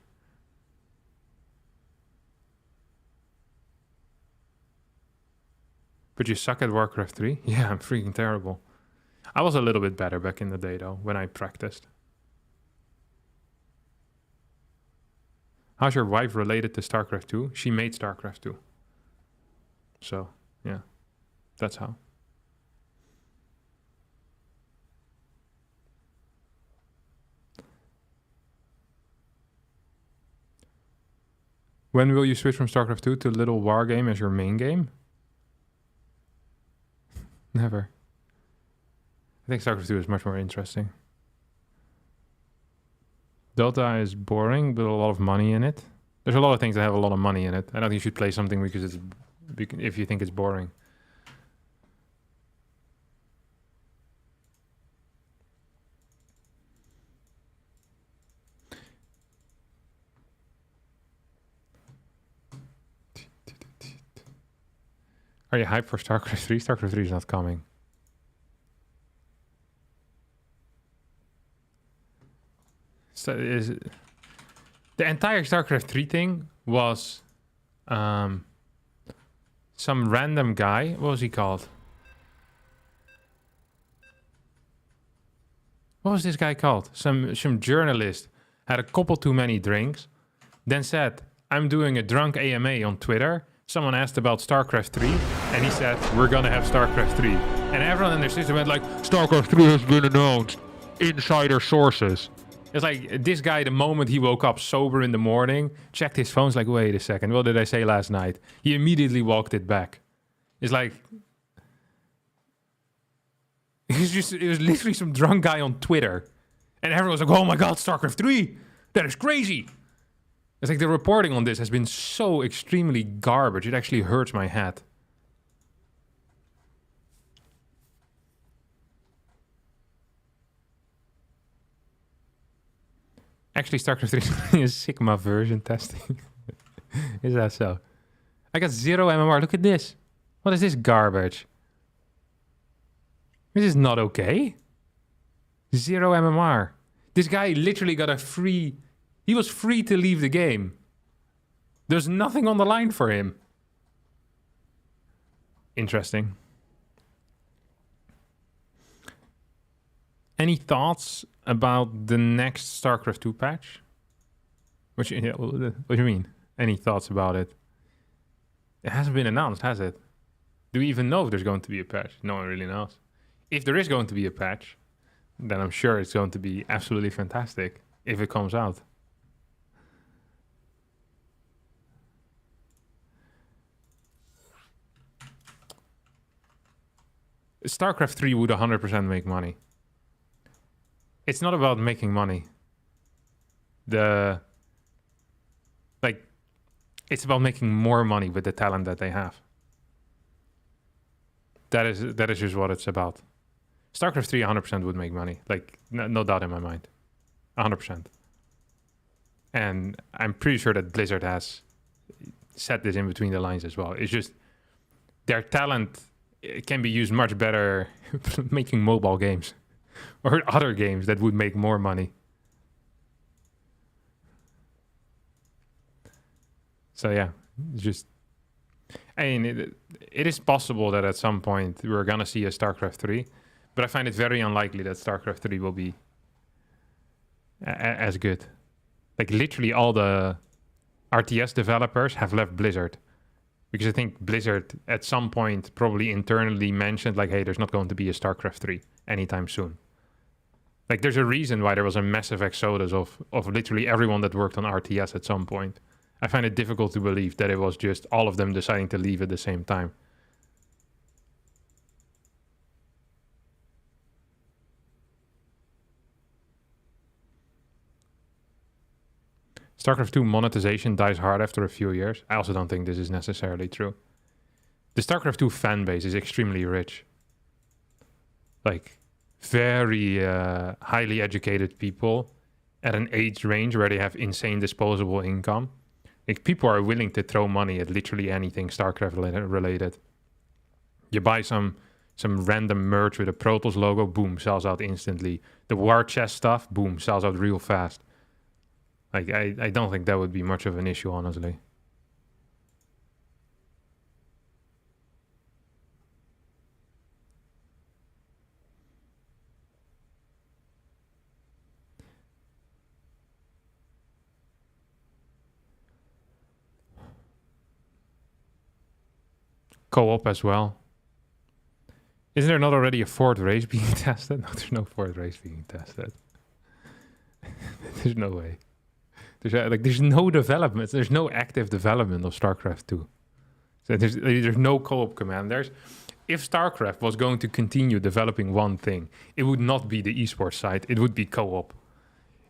Speaker 1: But you suck at Warcraft 3? Yeah, I'm freaking terrible. I was a little bit better back in the day, though, when I practiced. How's your wife related to StarCraft 2? She made StarCraft 2. So, yeah, that's how. When will you switch from StarCraft 2 to Little War Game as your main game? Never. I think StarCraft 2 is much more interesting. Dota is boring, but a lot of money in it. There's a lot of things that have a lot of money in it. I don't think you should play something because it's if you think it's boring. Are you hyped for StarCraft 3? StarCraft 3 is not coming. So the entire StarCraft 3 thing was some random guy. What was he called? What was this guy called? Some journalist had a couple too many drinks, then said, "I'm doing a drunk AMA on Twitter." Someone asked about StarCraft 3, and he said, "We're gonna have StarCraft 3." And everyone in their system went like, "StarCraft 3 has been announced. Insider sources." It's like this guy, the moment he woke up sober in the morning, checked his phone's like, "Wait a second, what did I say last night?" He immediately walked it back. It's like, it was literally some drunk guy on Twitter. And everyone was like, "Oh my god, StarCraft 3, that is crazy." It's like the reporting on this has been so extremely garbage, it actually hurts my head. Actually, StarCraft 3 is Sigma version testing. Is that so? I got 0 MMR. Look at this. What is this garbage? This is not okay. 0 MMR. This guy literally got a free... He was free to leave the game. There's nothing on the line for him. Interesting. Any thoughts about the next StarCraft 2 patch? What do you mean? Any thoughts about it? It hasn't been announced, has it? Do we even know if there's going to be a patch? No one really knows. If there is going to be a patch, then I'm sure it's going to be absolutely fantastic if it comes out. StarCraft 3 would 100% make money. It's not about making money. It's about making more money with the talent that they have. That is just what it's about. StarCraft 3 100% would make money. Like, no doubt in my mind. 100%. And I'm pretty sure that Blizzard has set this in between the lines as well. It's just their talent can be used much better making mobile games or other games that would make more money. So yeah, just, I mean, it is possible that at some point we're gonna see a StarCraft 3, but I find it very unlikely that StarCraft 3 will be as good. Like literally all the RTS developers have left Blizzard. Because I think Blizzard at some point probably internally mentioned like, hey, there's not going to be a StarCraft 3 anytime soon. Like there's a reason why there was a massive exodus of literally everyone that worked on RTS at some point. I find it difficult to believe that it was just all of them deciding to leave at the same time. StarCraft 2 monetization dies hard after a few years. I also don't think this is necessarily true. The StarCraft 2 fan base is extremely rich. Like, very highly educated people at an age range where they have insane disposable income. Like, people are willing to throw money at literally anything StarCraft related. You buy some random merch with a Protoss logo, boom, sells out instantly. The war chest stuff, boom, sells out real fast. Like, I don't think that would be much of an issue, honestly. Co-op as well. Isn't there not already a fourth race being tested? No, there's no fourth race being tested. There's no way. There's no development. There's no active development of StarCraft 2. So there's no co-op commanders. If StarCraft was going to continue developing one thing, it would not be the esports side. It would be co-op.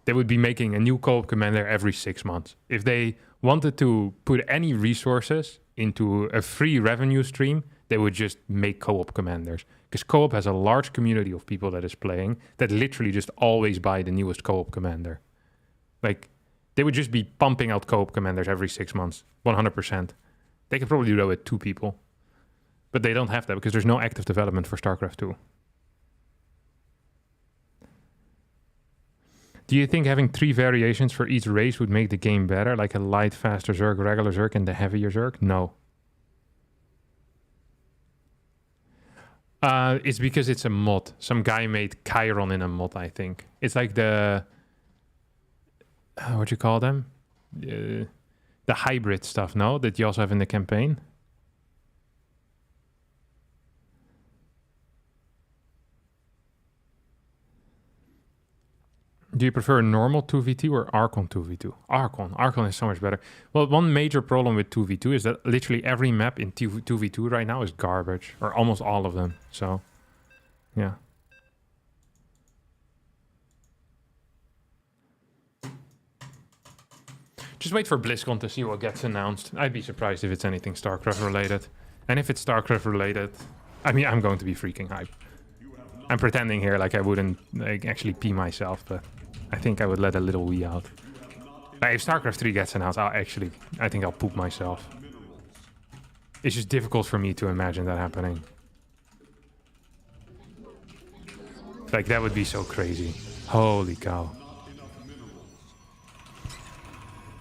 Speaker 1: They would be making a new co-op commander every 6 months. If they wanted to put any resources into a free revenue stream, they would just make co-op commanders. Because co-op has a large community of people that is playing that literally just always buy the newest co-op commander. Like, they would just be pumping out co-op commanders every 6 months, 100%. They could probably do that with 2 people. But they don't have that because there's no active development for StarCraft 2. Do you think having 3 variations for each race would make the game better? Like a light, faster Zerg, regular Zerg, and the heavier Zerg? No. It's because it's a mod. Some guy made Chiron in a mod, I think. It's like the... what you call them? The hybrid stuff, no? That you also have in the campaign? Do you prefer normal 2v2 or Archon 2v2? Archon is so much better. Well, one major problem with 2v2 is that literally every map in 2v2 right now is garbage. Or almost all of them. So, yeah. Just wait for BlizzCon to see what gets announced. I'd be surprised if it's anything StarCraft related. And if it's StarCraft related, I mean, I'm going to be freaking hyped. I'm pretending here like I wouldn't actually pee myself, but I think I would let a little wee out. Like, if StarCraft 3 gets announced, I think I'll poop myself. It's just difficult for me to imagine that happening. Like, that would be so crazy. Holy cow.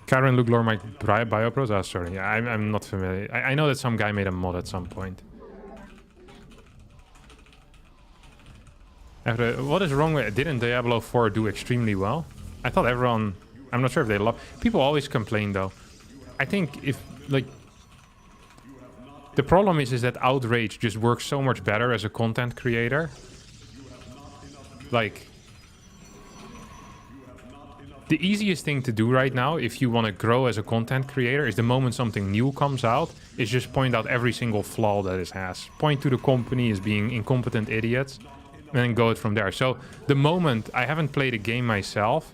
Speaker 1: Karen Luke Lore Mike Biopros? Oh, sorry. I'm not familiar. I know that some guy made a mod at some point. What is wrong with it? Didn't Diablo 4 do extremely well? I thought everyone... I'm not sure if they love... People always complain, though. I think if, like... The problem is that Outrage just works so much better as a content creator. Like... The easiest thing to do right now, if you want to grow as a content creator, is the moment something new comes out, is just point out every single flaw that it has. Point to the company as being incompetent idiots, and then go it from there. So the moment I haven't played a game myself,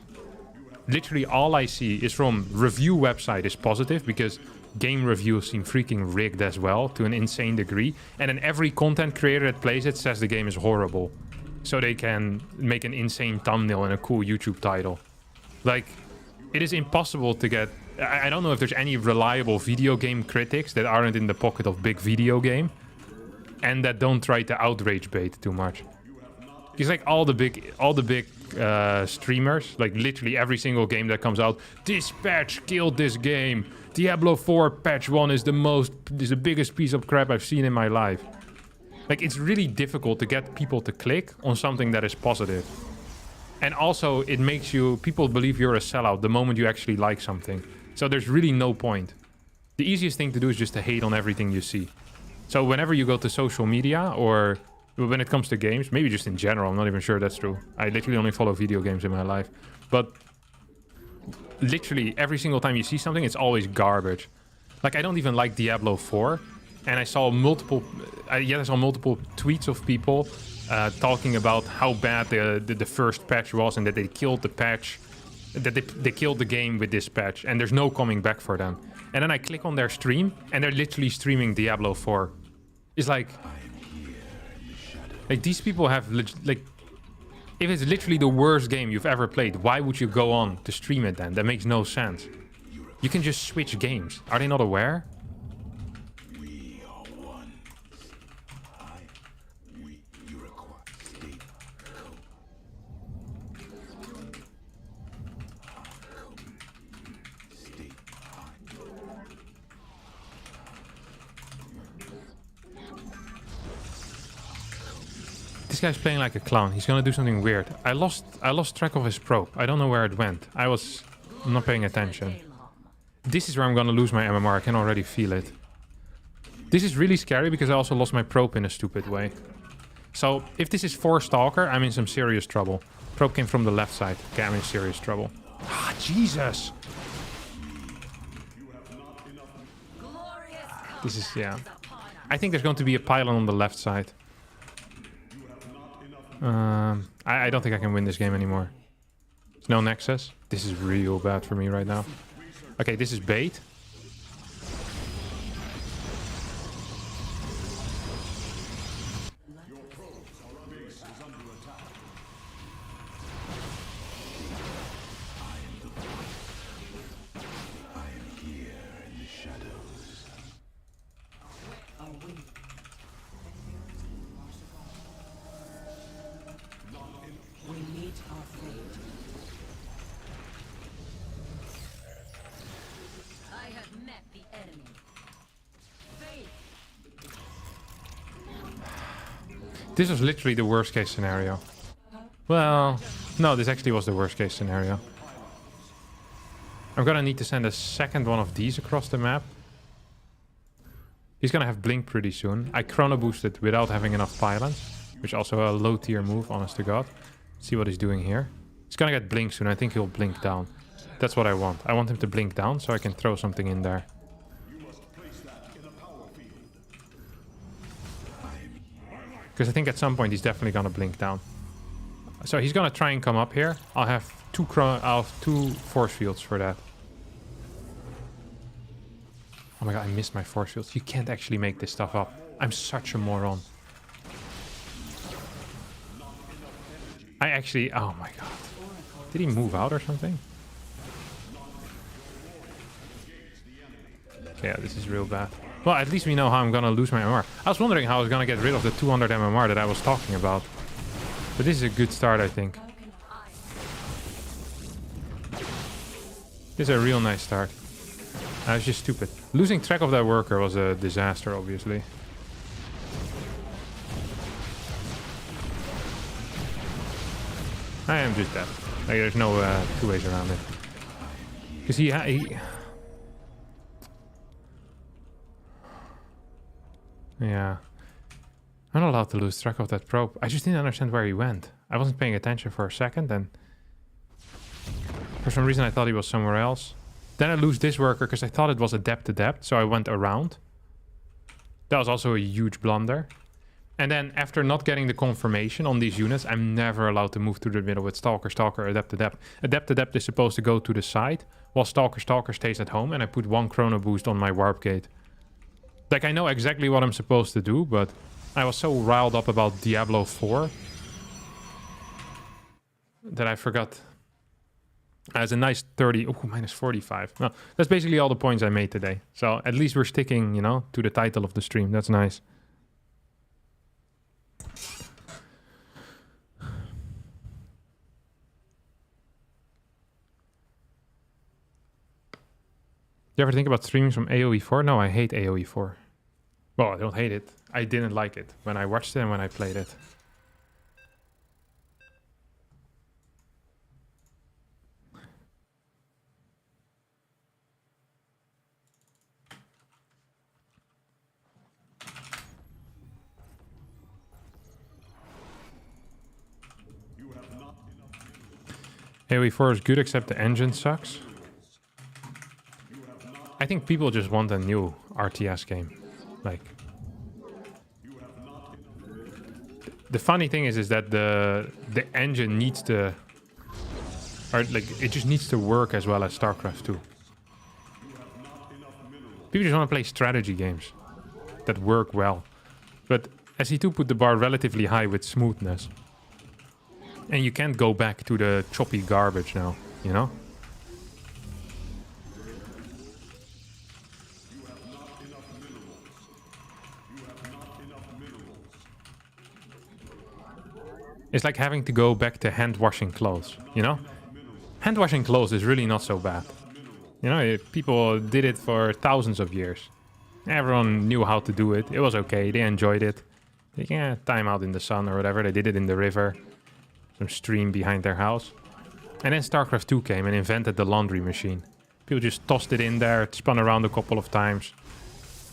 Speaker 1: literally all I see is from review website is positive, because game reviews seem freaking rigged as well to an insane degree. And then every content creator that plays it says the game is horrible, so they can make an insane thumbnail and a cool YouTube title. Like, it is impossible to get... I don't know if there's any reliable video game critics that aren't in the pocket of big video game and that don't try to outrage bait too much. Because like all the big streamers, like literally every single game that comes out, this patch killed this game. Diablo 4 patch 1 is the biggest piece of crap I've seen in my life. Like, it's really difficult to get people to click on something that is positive. And also, it makes people believe you're a sellout the moment you actually like something. So there's really no point. The easiest thing to do is just to hate on everything you see. So whenever you go to social media, or when it comes to games, maybe just in general, I'm not even sure that's true. I literally only follow video games in my life. But literally every single time you see something, it's always garbage. Like, I don't even like Diablo 4. And I saw multiple tweets of people talking about how bad the first patch was, and that they killed the patch that they killed the game with this patch, and there's no coming back for them. And then I click on their stream, and they're literally streaming Diablo 4. It's like these people have like, if it's literally the worst game you've ever played, why would you go on to stream it then? That makes no sense. You can just switch games. Are they not aware? This guy's playing like a clown. He's gonna do something weird. I lost track of his probe. I don't know where it went. I was not paying attention. This is where I'm gonna lose my MMR. I can already feel it. This is really scary because I also lost my probe in a stupid way. So if this is 4 Stalker, I'm in some serious trouble. Probe came from the left side. Okay, I'm in serious trouble. Ah, Jesus! This is, yeah. I think there's going to be a pylon on the left side. I don't think I can win this game anymore. There's no Nexus. This is real bad for me right now. Okay, this is bait. This was literally the worst case scenario. Well, no, this actually was the worst case scenario. I'm gonna need to send a second one of these across the map. He's gonna have Blink pretty soon. I chrono boosted without having enough pylons, which is also a low tier move, honest to God. See what he's doing here. He's gonna get Blink soon. I think he'll Blink down. That's what I want. I want him to Blink down so I can throw something in there. Because I think at some point he's definitely gonna Blink down. So he's gonna try and come up here. I'll have two force fields for that. Oh my god, I missed my force fields. You can't actually make this stuff up. I'm such a moron. I actually... Oh my god. Did he move out or something? Okay, yeah, this is real bad. Well, at least we know how I'm gonna lose my MMR. I was wondering how I was gonna get rid of the 200 MMR that I was talking about. But this is a good start, I think. This is a real nice start. I was just stupid. Losing track of that worker was a disaster, obviously. I am just dead. Like, there's no two ways around it. Because he... Yeah. I'm not allowed to lose track of that probe. I just didn't understand where he went. I wasn't paying attention for a second, and... For some reason I thought he was somewhere else. Then I lose this worker because I thought it was a depth to depth, so I went around. That was also a huge blunder. And then after not getting the confirmation on these units, I'm never allowed to move to the middle with Stalker, Stalker, Adept to Depth. Adept to Depth is supposed to go to the side, while Stalker, Stalker stays at home, and I put 1 chrono boost on my warp gate. Like, I know exactly what I'm supposed to do, but I was so riled up about Diablo 4 that I forgot. It's a nice 30, oh, minus 45. Well, that's basically all the points I made today. So at least we're sticking, you know, to the title of the stream. That's nice. You ever think about streaming from AoE4? No, I hate AoE4. Well, I don't hate it. I didn't like it when I watched it and when I played it. AoE4 is good, except the engine sucks. I think people just want a new RTS game. Like, the funny thing is that the engine needs to, Or like, it just needs to work as well as Starcraft 2. People just want to play strategy games that work well. But SE2 put the bar relatively high with smoothness. And you can't go back to the choppy garbage now, you know? It's like having to go back to hand washing clothes, you know? Hand washing clothes is really not so bad. You know, people did it for thousands of years. Everyone knew how to do it. It was okay. They enjoyed it. Yeah, time out in the sun or whatever. They did it in the river. Some stream behind their house. And then StarCraft 2 came and invented the laundry machine. People just tossed it in there. It spun around a couple of times.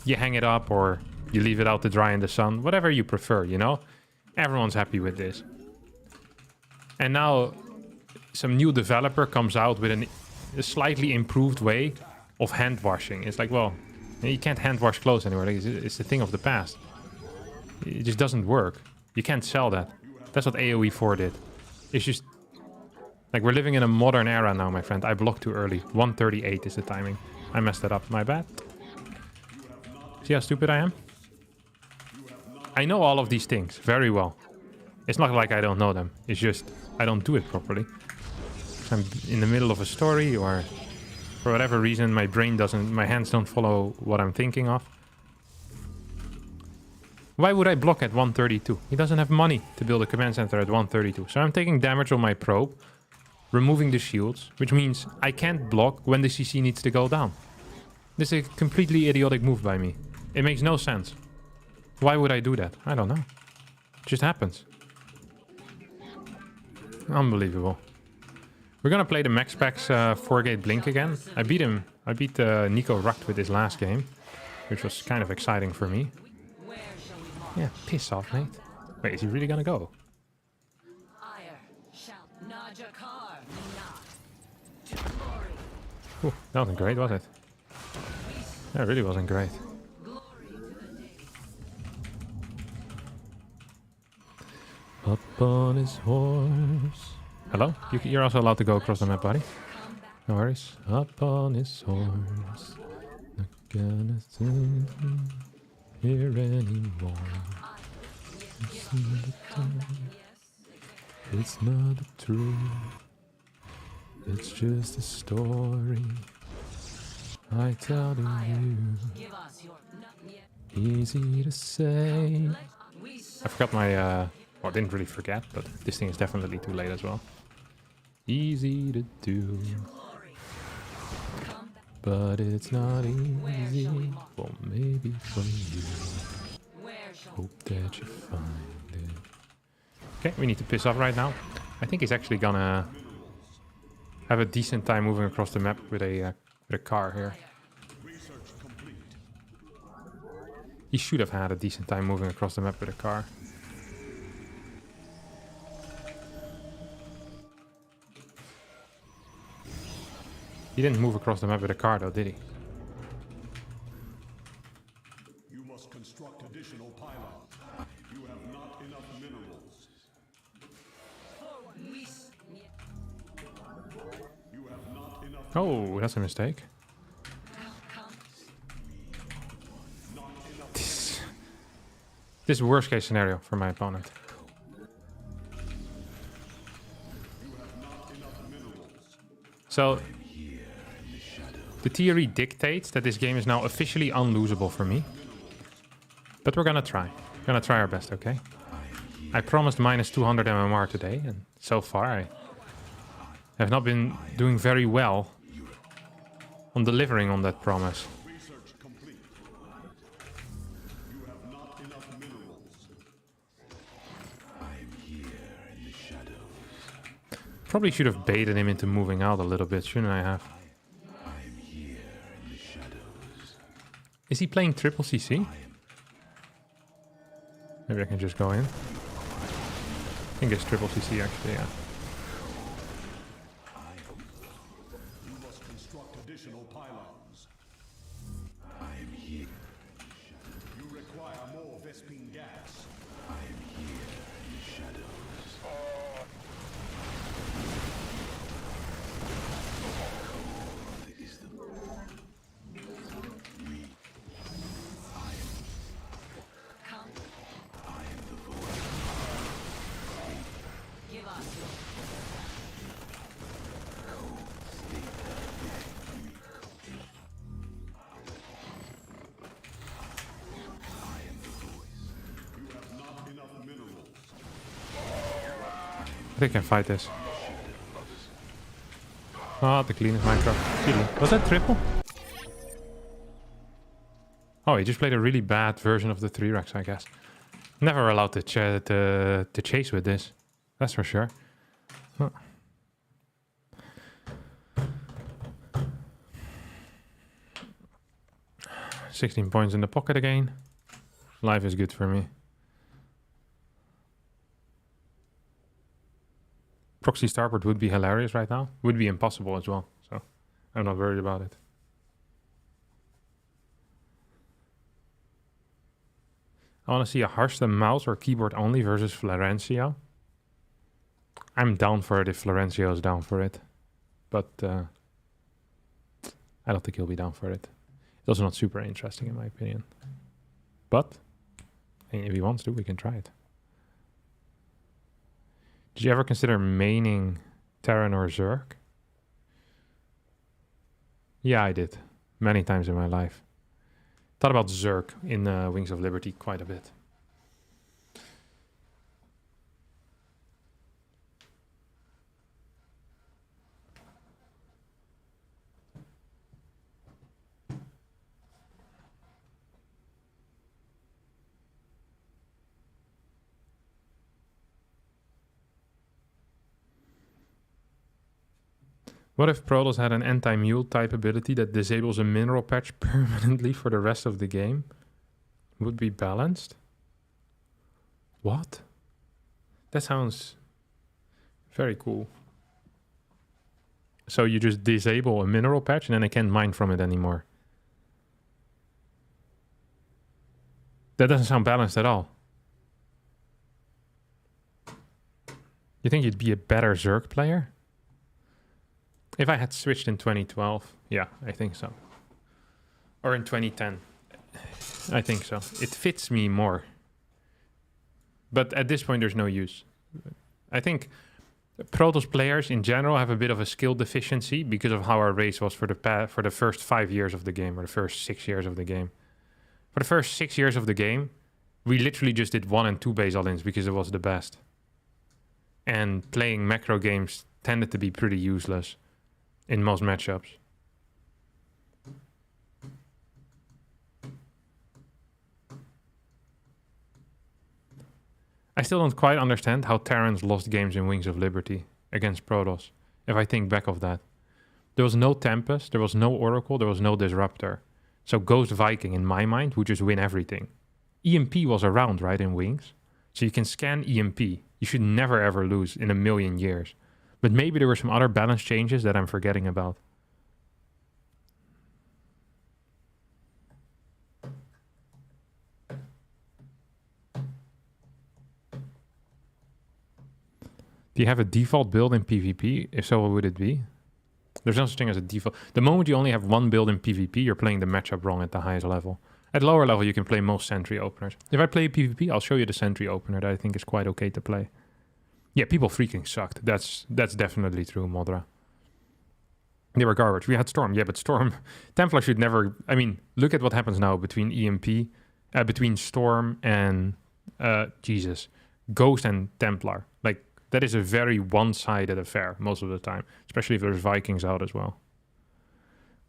Speaker 1: You hang it up or you leave it out to dry in the sun. Whatever you prefer, you know? Everyone's happy with this. And now some new developer comes out with a slightly improved way of hand washing. It's like, well, you can't hand wash clothes anymore. Like, it's a thing of the past. It just doesn't work. You can't sell that. That's what AoE 4 did. It's just... like, we're living in a modern era now, my friend. I blocked too early. 1:38 is the timing. I messed it up. My bad. See how stupid I am? I know all of these things very well. It's not like I don't know them. It's just I don't do it properly. I'm in the middle of a story, or for whatever reason my hands don't follow what I'm thinking of. Why would I block at 132? He doesn't have money to build a command center at 132. So I'm taking damage on my probe, removing the shields, which means I can't block when the CC needs to go down. This is a completely idiotic move by me. It makes no sense. Why would I do that? I don't know. It just happens. Unbelievable. We're gonna play the Max Packs 4-gate Blink again. I beat him. I beat Nico Rucht with his last game, which was kind of exciting for me. Yeah, piss off, mate. Wait, is he really gonna go? Ooh, that wasn't great, was it? That really wasn't great. Up on his horse. Hello? You're also allowed to go across the map, buddy. No worries. Up on his horse. Not gonna sit here anymore. It's not the truth. It's just a story I tell to you. Easy to say. I forgot my, well, I didn't really forget, but this thing is definitely too late as well. Easy to do, but it's not easy. Well, maybe for you. Hope that you find it. Okay, we need to piss off right now. I think he's actually gonna have a decent time moving across the map with a car here. He should have had a decent time moving across the map with a car. He didn't move across the map with a car though, did he? You must construct additional pylons. You have not enough minerals. You have not enough. Oh, that's a mistake. This is worst case scenario for my opponent. So the theory dictates that this game is now officially unlosable for me. But we're gonna try. We're gonna try our best, okay? I promised minus 200 MMR today, and so far I have not been doing very well on delivering on that promise. Probably should have baited him into moving out a little bit, shouldn't I have? Is he playing triple CC? Maybe I can just go in. I think it's triple CC actually, yeah. You must construct additional pylons. I'm here. You require more Vespine gas. I'm here in the shadows. I think I can fight this. Oh, the cleanest Minecraft. Was that triple? Oh, he just played a really bad version of the 3-Rex, I guess. Never allowed to chase with this. That's for sure. Oh. $16 points in the pocket again. Life is good for me. Proxy starboard would be hilarious right now. Would be impossible as well. So I'm not worried about it. I want to see a Harstem mouse or keyboard only versus Florencio. I'm down for it if Florencio is down for it. But I don't think he'll be down for it. It's also not super interesting in my opinion. But if he wants to, we can try it. Did you ever consider maining Terran or Zerg? Yeah, I did. Many times in my life. Thought about Zerg in Wings of Liberty quite a bit. What if Protoss had an anti-mule type ability that disables a mineral patch permanently for the rest of the game? Would be balanced? What? That sounds very cool. So you just disable a mineral patch and then I can't mine from it anymore. That doesn't sound balanced at all. You think you'd be a better Zerg player? If I had switched in 2012, yeah, I think so. Or in 2010, I think so. It fits me more. But at this point, there's no use. I think Protoss players in general have a bit of a skill deficiency because of how our race was for the first 5 years of the game, or the first 6 years of the game. For the first 6 years of the game, we literally just did 1 and 2 base all-ins because it was the best. And playing macro games tended to be pretty useless in most matchups. I still don't quite understand how Terrans lost games in Wings of Liberty against Protoss, if I think back of that. There was no Tempest, there was no Oracle, there was no Disruptor. So Ghost Viking, in my mind, would just win everything. EMP was around, right, in Wings? So you can scan EMP. You should never ever lose in a million years. But maybe there were some other balance changes that I'm forgetting about. Do you have a default build in PvP? If so, what would it be? There's no such thing as a default. The moment you only have one build in PvP, you're playing the matchup wrong at the highest level. At lower level, you can play most sentry openers. If I play PvP, I'll show you the sentry opener that I think is quite okay to play. Yeah, people freaking sucked. That's definitely true, Modra. They were garbage. We had Storm. Yeah, but Storm... Templar should never... I mean, look at what happens now between EMP... between Storm and... Jesus. Ghost and Templar. Like, that is a very one-sided affair most of the time. Especially if there's Vikings out as well.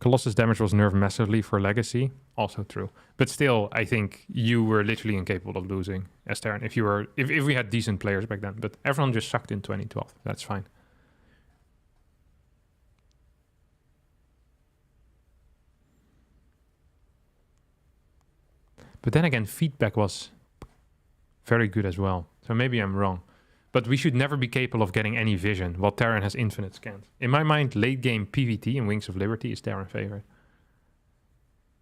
Speaker 1: Colossus damage was nerfed massively for Legacy. Also true. But still, I think you were literally incapable of losing as Terran. If we had decent players back then. But everyone just sucked in 2012. That's fine. But then again, feedback was very good as well. So maybe I'm wrong. But we should never be capable of getting any vision while Terran has infinite scans. In my mind, late game PvT in Wings of Liberty is Terran favorite.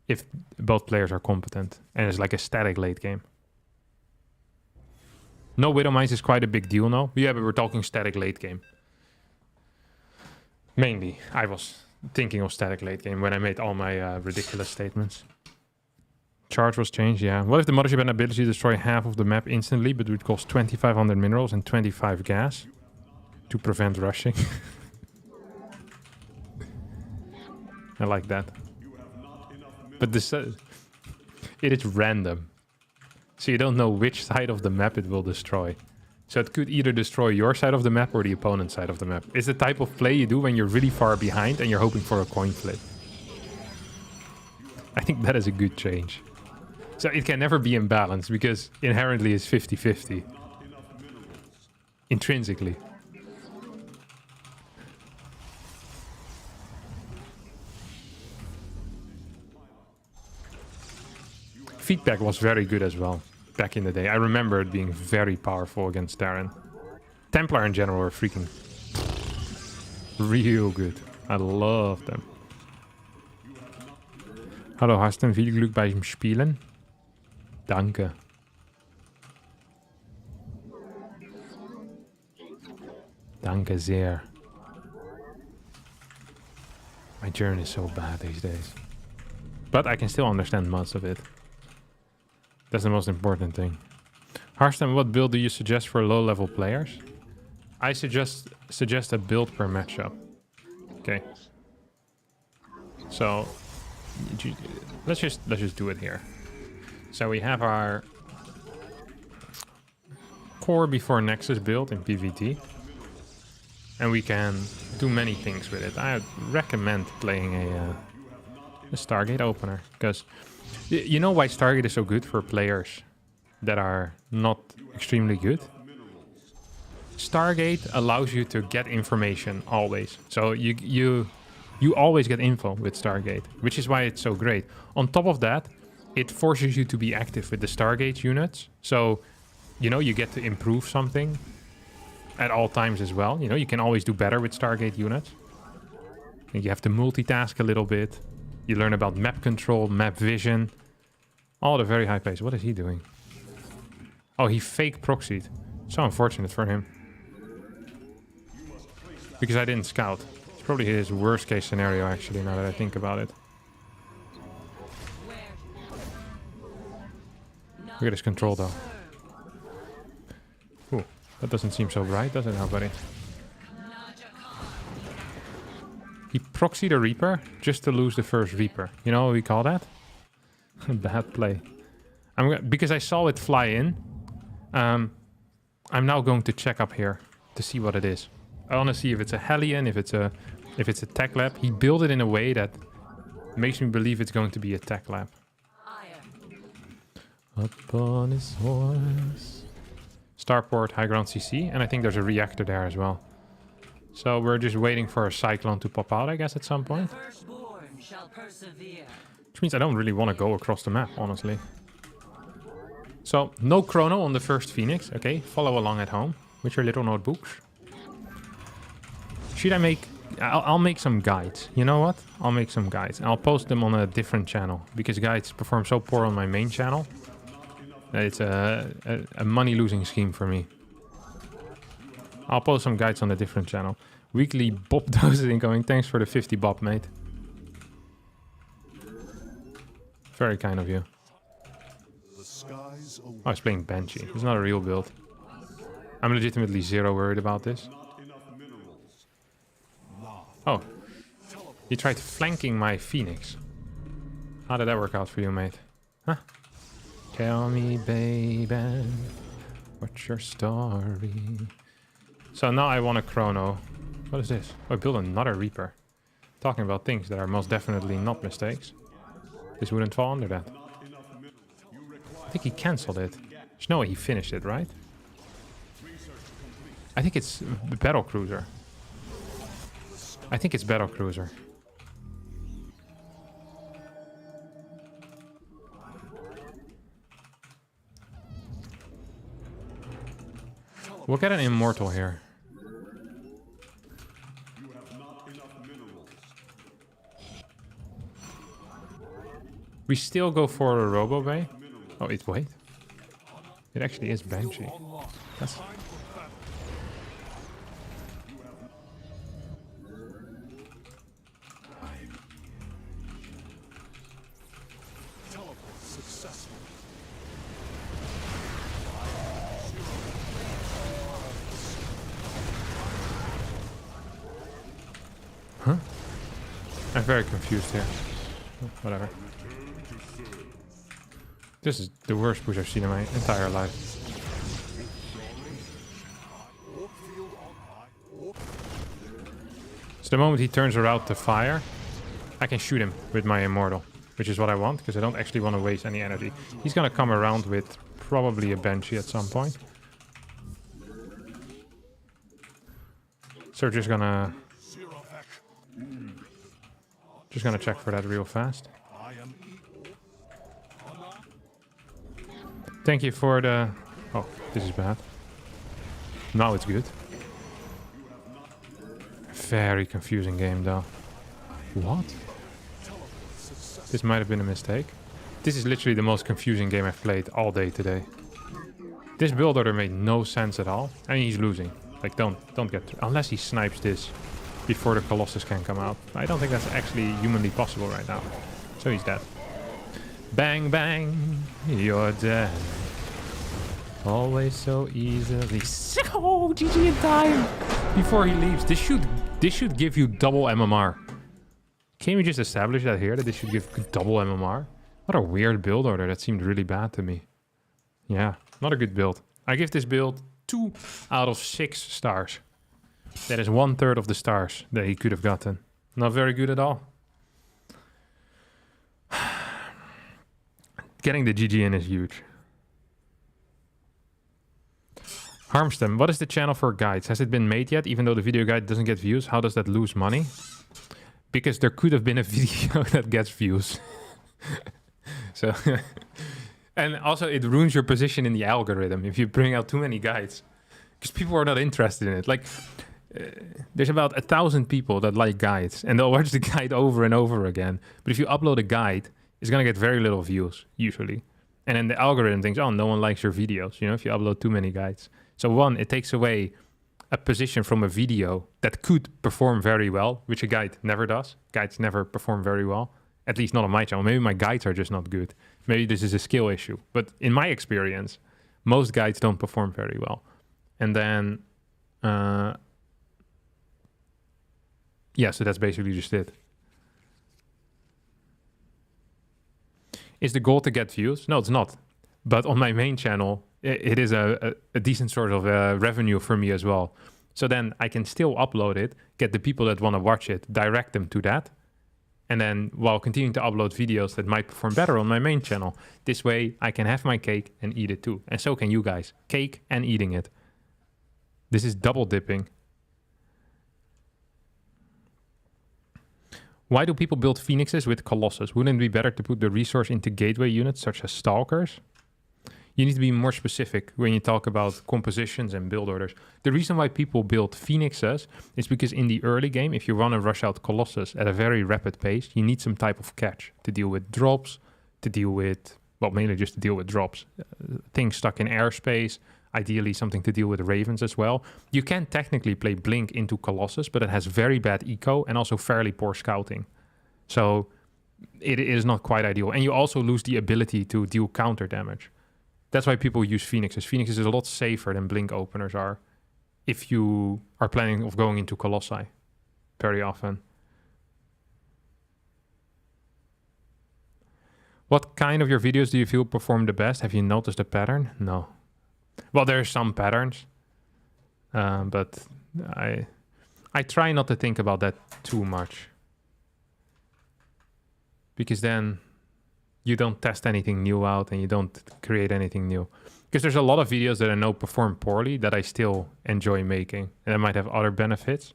Speaker 1: If both players are competent and it's like a static late game. No Widow Mines is quite a big deal now. Yeah, but we're talking static late game. Mainly, I was thinking of static late game when I made all my ridiculous statements. Charge was changed, yeah. What if the Mothership had an ability to destroy half of the map instantly, but it would cost 2,500 minerals and 25 gas to prevent rushing? I like that. But this, it is random. So you don't know which side of the map it will destroy. So it could either destroy your side of the map or the opponent's side of the map. It's the type of play you do when you're really far behind and you're hoping for a coin flip. I think that is a good change. So it can never be imbalanced because inherently it's 50-50. Intrinsically. Feedback was very good as well back in the day. I remember it being very powerful against Terran. Templar in general are freaking real good. I love them. Hallo Harstem, viel Glück beim Spielen. Danke. Danke sehr. My German is so bad these days. But I can still understand most of it. That's the most important thing. Harstem, what build do you suggest for low-level players? I suggest a build per matchup. Okay. So let's just do it here. So we have our core before Nexus build in PvT. And we can do many things with it. I recommend playing a Stargate opener. Because you know why Stargate is so good for players that are not extremely good? Stargate allows you to get information always. So you always get info with Stargate, which is why it's so great. On top of that, it forces you to be active with the Stargate units. So, you know, you get to improve something at all times as well. You know, you can always do better with Stargate units. And you have to multitask a little bit. You learn about map control, map vision. All at a very high pace. What is he doing? Oh, he fake proxied. So unfortunate for him. Because I didn't scout. It's probably his worst case scenario, actually, now that I think about it. Look at his control, though. Ooh, that doesn't seem so bright, does it now, buddy? He proxied a Reaper just to lose the first Reaper. You know what we call that? Bad play. Because I saw it fly in, I'm now going to check up here to see what it is. I want to see if it's a Hellion, if it's a tech lab. He built it in a way that makes me believe it's going to be a tech lab. Up on his horse. Starport, high ground CC, and I think there's a reactor there as well. So we're just waiting for a Cyclone to pop out, I guess, at some point. Which means I don't really want to go across the map, honestly. So, no chrono on the first Phoenix. Okay, follow along at home with your little notebooks. Should I make... I'll make some guides. You know what? I'll make some guides. I'll post them on a different channel. Because guides perform so poor on my main channel. That it's a money-losing scheme for me. I'll post some guides on a different channel. Weekly Bob doses incoming. Thanks for the 50 Bob, mate. Very kind of you. Oh, I was playing Banshee. It's not a real build. I'm legitimately zero worried about this. Oh. You tried flanking my Phoenix. How did that work out for you, mate? Huh? Tell me, baby, what's your story? So now I want a chrono. What is this? Oh, I built another Reaper. Talking about things that are most definitely not mistakes. This wouldn't fall under that. I think he cancelled it. There's no way he finished it, right? I think it's Battle Cruiser. I think it's Battle Cruiser. We'll get an Immortal here. We still go for a Robo Bay. Oh, wait. It actually is Banshee. That's... Huh? I'm very confused here. Oh, whatever. This is the worst push I've seen in my entire life. the moment he turns around to fire, I can shoot him with my Immortal, which is what I want, because I don't actually want to waste any energy. He's going to come around with probably a Banshee at some point. So we're just gonna check for that real fast. Thank you for the... Oh, this is bad. Now it's good. Very confusing game though. What? This might have been a mistake. This is literally the most confusing game I've played all day today. This build order made no sense at all. I mean, he's losing. Like, don't get through. Unless he snipes this before the Colossus can come out. I don't think that's actually humanly possible right now. So he's dead. Bang, bang, you're dead. Always so easily. So GG in time before he leaves. This should give you double MMR. Can we just establish that here, that this should give double MMR? What a weird build order. That seemed really bad to me. Yeah, not a good build. I give this build 2 out of 6 stars. That is 1/3 of the stars that he could have gotten. Not very good at all. Getting the GG in is huge. Harstem, what is the channel for guides? Has it been made yet? Even though the video guide doesn't get views, how does that lose money? Because there could have been a video that gets views. So, and also it ruins your position in the algorithm if you bring out too many guides. Because people are not interested in it. Like, there's about 1,000 people that like guides, and they'll watch the guide over and over again. But if you upload a guide, it's going to get very little views, usually. And then the algorithm thinks, oh, no one likes your videos, you know, if you upload too many guides. So one, it takes away a position from a video that could perform very well, which a guide never does. Guides never perform very well, at least not on my channel. Maybe my guides are just not good. Maybe this is a skill issue. But in my experience, most guides don't perform very well. And then, yeah, so that's basically just it. Is the goal to get views? No, it's not. But on my main channel, it is a decent sort of revenue for me as well. So then I can still upload it, get the people that want to watch it, direct them to that. And then while continuing to upload videos that might perform better on my main channel. This way I can have my cake and eat it too. And so can you guys. Cake and eating it. This is double dipping. Why do people build Phoenixes with Colossus? Wouldn't it be better to put the resource into gateway units such as Stalkers? You need to be more specific when you talk about compositions and build orders. The reason why people build Phoenixes is because in the early game, if you want to rush out Colossus at a very rapid pace, you need some type of catch to deal with drops, to deal with, well, mainly just to deal with drops. Things stuck in airspace, ideally something to deal with ravens as well. You can technically play Blink into Colossus, but it has very bad eco and also fairly poor scouting. So it is not quite ideal. And you also lose the ability to deal counter damage. That's why people use Phoenixes. Phoenixes is a lot safer than Blink openers are if you are planning of going into Colossi very often. What kind of your videos do you feel perform the best? Have you noticed a pattern? No. Well, there are some patterns, but I try not to think about that too much. Because then you don't test anything new out and you don't create anything new. Because there's a lot of videos that I know perform poorly that I still enjoy making. And I might have other benefits.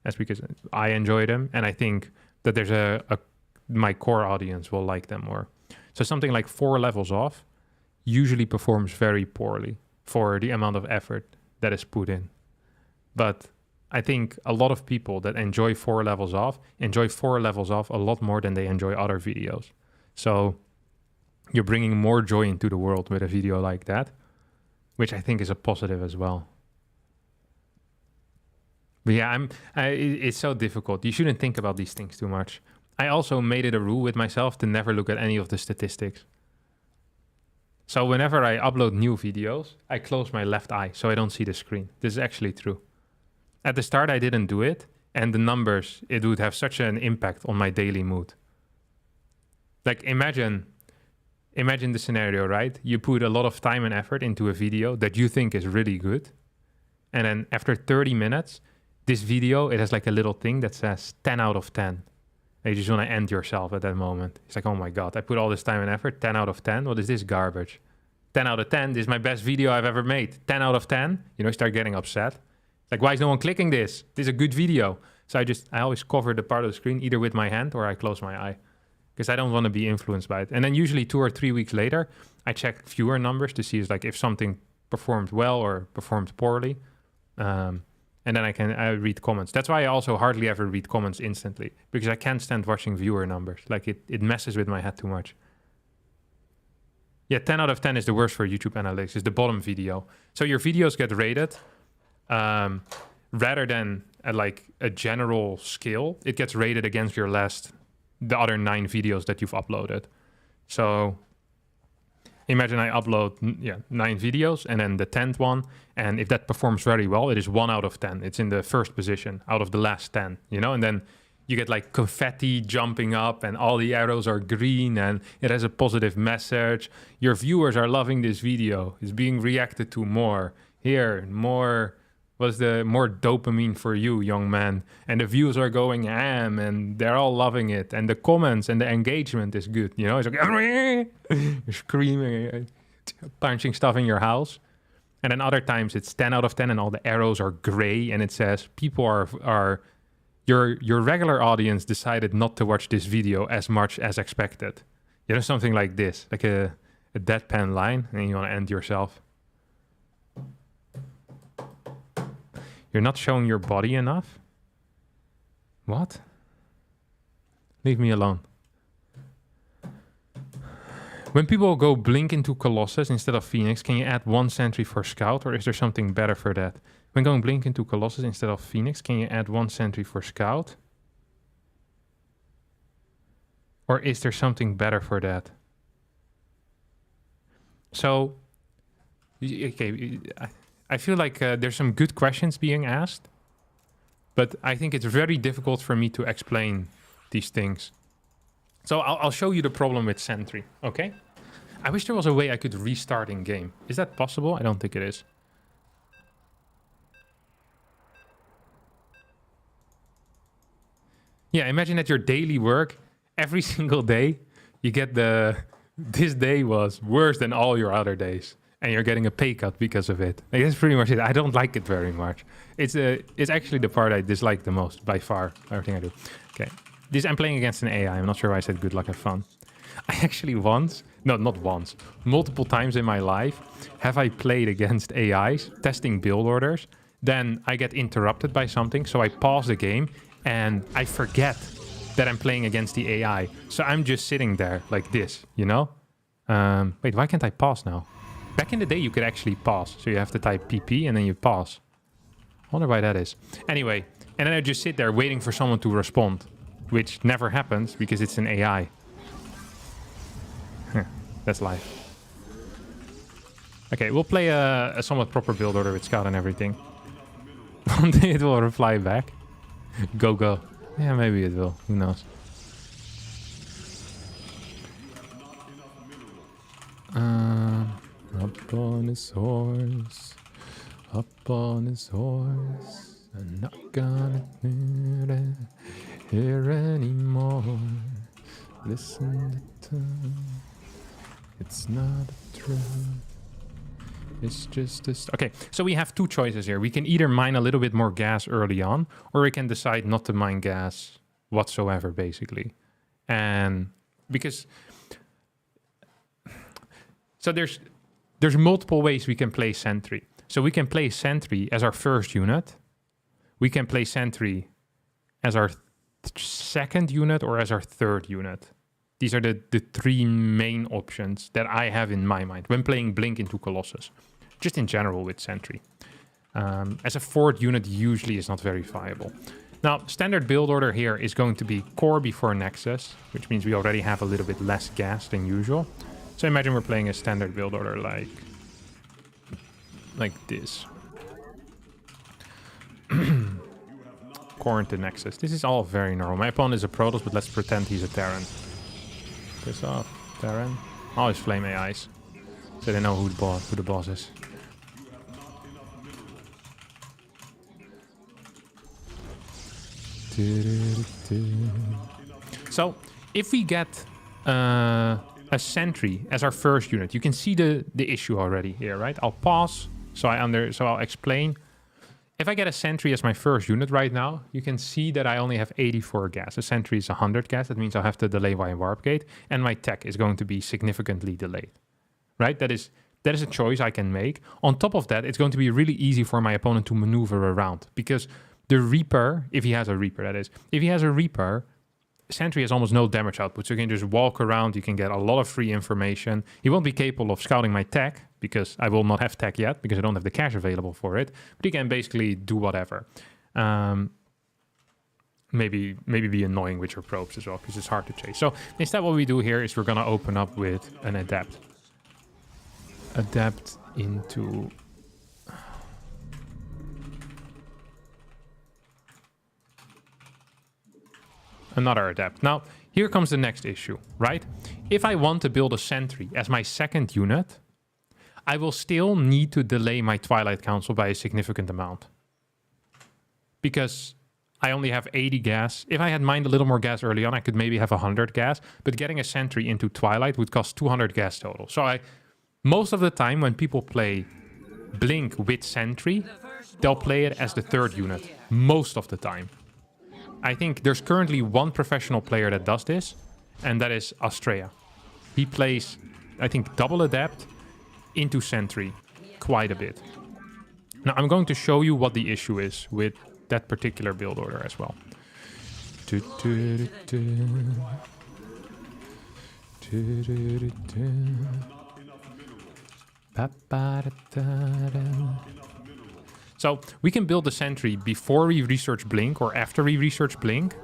Speaker 1: That's because I enjoy them. And I think that there's my core audience will like them more. So something like 4 levels off usually performs very poorly for the amount of effort that is put in. But I think a lot of people that enjoy 4 levels off a lot more than they enjoy other videos. So you're bringing more joy into the world with a video like that, which I think is a positive as well. But yeah, it's so difficult. You shouldn't think about these things too much. I also made it a rule with myself to never look at any of the statistics. So whenever I upload new videos, I close my left eye so I don't see the screen. This is actually true. At the start, I didn't do it, and the numbers, it would have such an impact on my daily mood. Like imagine the scenario, right? You put a lot of time and effort into a video that you think is really good. And then after 30 minutes, this video, it has like a little thing that says 10 out of 10. And you just want to end yourself at that moment. It's like, oh my God, I put all this time and effort, 10 out of 10. What is this garbage? 10 out of 10, this is my best video I've ever made. 10 out of 10, you know, start getting upset. Like, why is no one clicking this? This is a good video. So I always cover the part of the screen either with my hand or I close my eye because I don't want to be influenced by it. And then usually 2 or 3 weeks later, I check viewer numbers to see if something performed well or performed poorly. And then I read comments. That's why I also hardly ever read comments instantly because I can't stand watching viewer numbers. Like it messes with my head too much. Yeah, 10 out of 10 is the worst for YouTube analytics. It's the bottom video. So your videos get rated rather than at like a general scale. It gets rated against the other 9 videos that you've uploaded. So imagine I upload 9 videos and then the 10th one. And if that performs very well, it is 1 out of 10. It's in the first position out of the last 10, you know? And then you get like confetti jumping up and all the arrows are green and it has a positive message. Your viewers are loving this video. It's being reacted to more. Here, more dopamine for you, young man. And the views are going ham and they're all loving it. And the comments and the engagement is good. You know, it's like you're screaming, punching stuff in your house. And then other times it's 10 out of 10 and all the arrows are gray and it says people are your regular audience decided not to watch this video as much as expected. You know, something like this, like a deadpan line, and you want to end yourself. You're not showing your body enough? What? Leave me alone. When people go blink into Colossus instead of Phoenix, can you add 1 sentry for Scout, or is there something better for that? When going blink into Colossus instead of Phoenix, can you add 1 sentry for Scout? Or is there something better for that? So, okay, I feel like there's some good questions being asked, but I think it's very difficult for me to explain these things. So I'll show you the problem with Sentry, okay? I wish there was a way I could restart in game. Is that possible? I don't think it is. Yeah, imagine at your daily work, every single day, you get this day was worse than all your other days. And you're getting a pay cut because of it. Like, that's pretty much it. I don't like it very much. It's actually the part I dislike the most, by far, everything I do. Okay. I'm playing against an AI. I'm not sure why I said good luck, have fun. I actually multiple times in my life, have I played against AIs, testing build orders. Then I get interrupted by something, so I pause the game, and I forget that I'm playing against the AI. So I'm just sitting there like this, you know? Wait, why can't I pause now? Back in the day, you could actually pause. So you have to type PP and then you pause. I wonder why that is. Anyway, and then I just sit there waiting for someone to respond, which never happens because it's an AI. That's life. Okay, we'll play a somewhat proper build order with Scout and everything. One day it will reply back. Go, go. Yeah, maybe it will. Who knows? Up on his horse, up on his horse. I'm not gonna hear anymore. Listen to it's not true. It's just a... Okay, so we have 2 choices here. We can either mine a little bit more gas early on, or we can decide not to mine gas whatsoever, basically. And because... So there's multiple ways we can play Sentry. So we can play Sentry as our first unit. We can play Sentry as our second unit or as our third unit. These are the 3 main options that I have in my mind when playing Blink into Colossus. Just in general with Sentry. As a 4th unit usually is not very viable. Now, standard build order here is going to be core before Nexus, which means we already have a little bit less gas than usual. So imagine we're playing a standard build order like this. Core into Nexus. This is all very normal. My opponent is a Protoss, but let's pretend he's a Terran. Piss off, Terran. Always flame AIs. So they know who the boss is. So, if we get a sentry as our first unit, you can see the issue already here, right? I'll pause so I'll explain. If I get a sentry as my first unit right now, you can see that I only have 84 gas. A sentry is 100 gas. That means I'll have to delay my warp gate, and my tech is going to be significantly delayed, right? That is a choice I can make. On top of that, it's going to be really easy for my opponent to maneuver around, because the Reaper, if he has a Reaper, that is, if he has a Reaper, Sentry has almost no damage output, so you can just walk around, you can get a lot of free information. He won't be capable of scouting my tech, because I will not have tech yet, because I don't have the cash available for it, but he can basically do whatever. Maybe be annoying with your probes as well, because it's hard to chase. So instead what we do here is we're going to open up with an Adept. Adept into... another Adept. Now, here comes the next issue, right? If I want to build a Sentry as my second unit, I will still need to delay my Twilight Council by a significant amount. Because I only have 80 gas. If I had mined a little more gas early on, I could maybe have 100 gas. But getting a Sentry into Twilight would cost 200 gas total. So most of the time when people play Blink with Sentry, they'll play it as the third unit. Most of the time. I think there's currently one professional player that does this, and that is Astrea. He plays, I think, double Adept into Sentry quite a bit. Now, I'm going to show you what the issue is with that particular build order as well. So we can build a Sentry before we research Blink or after we research Blink.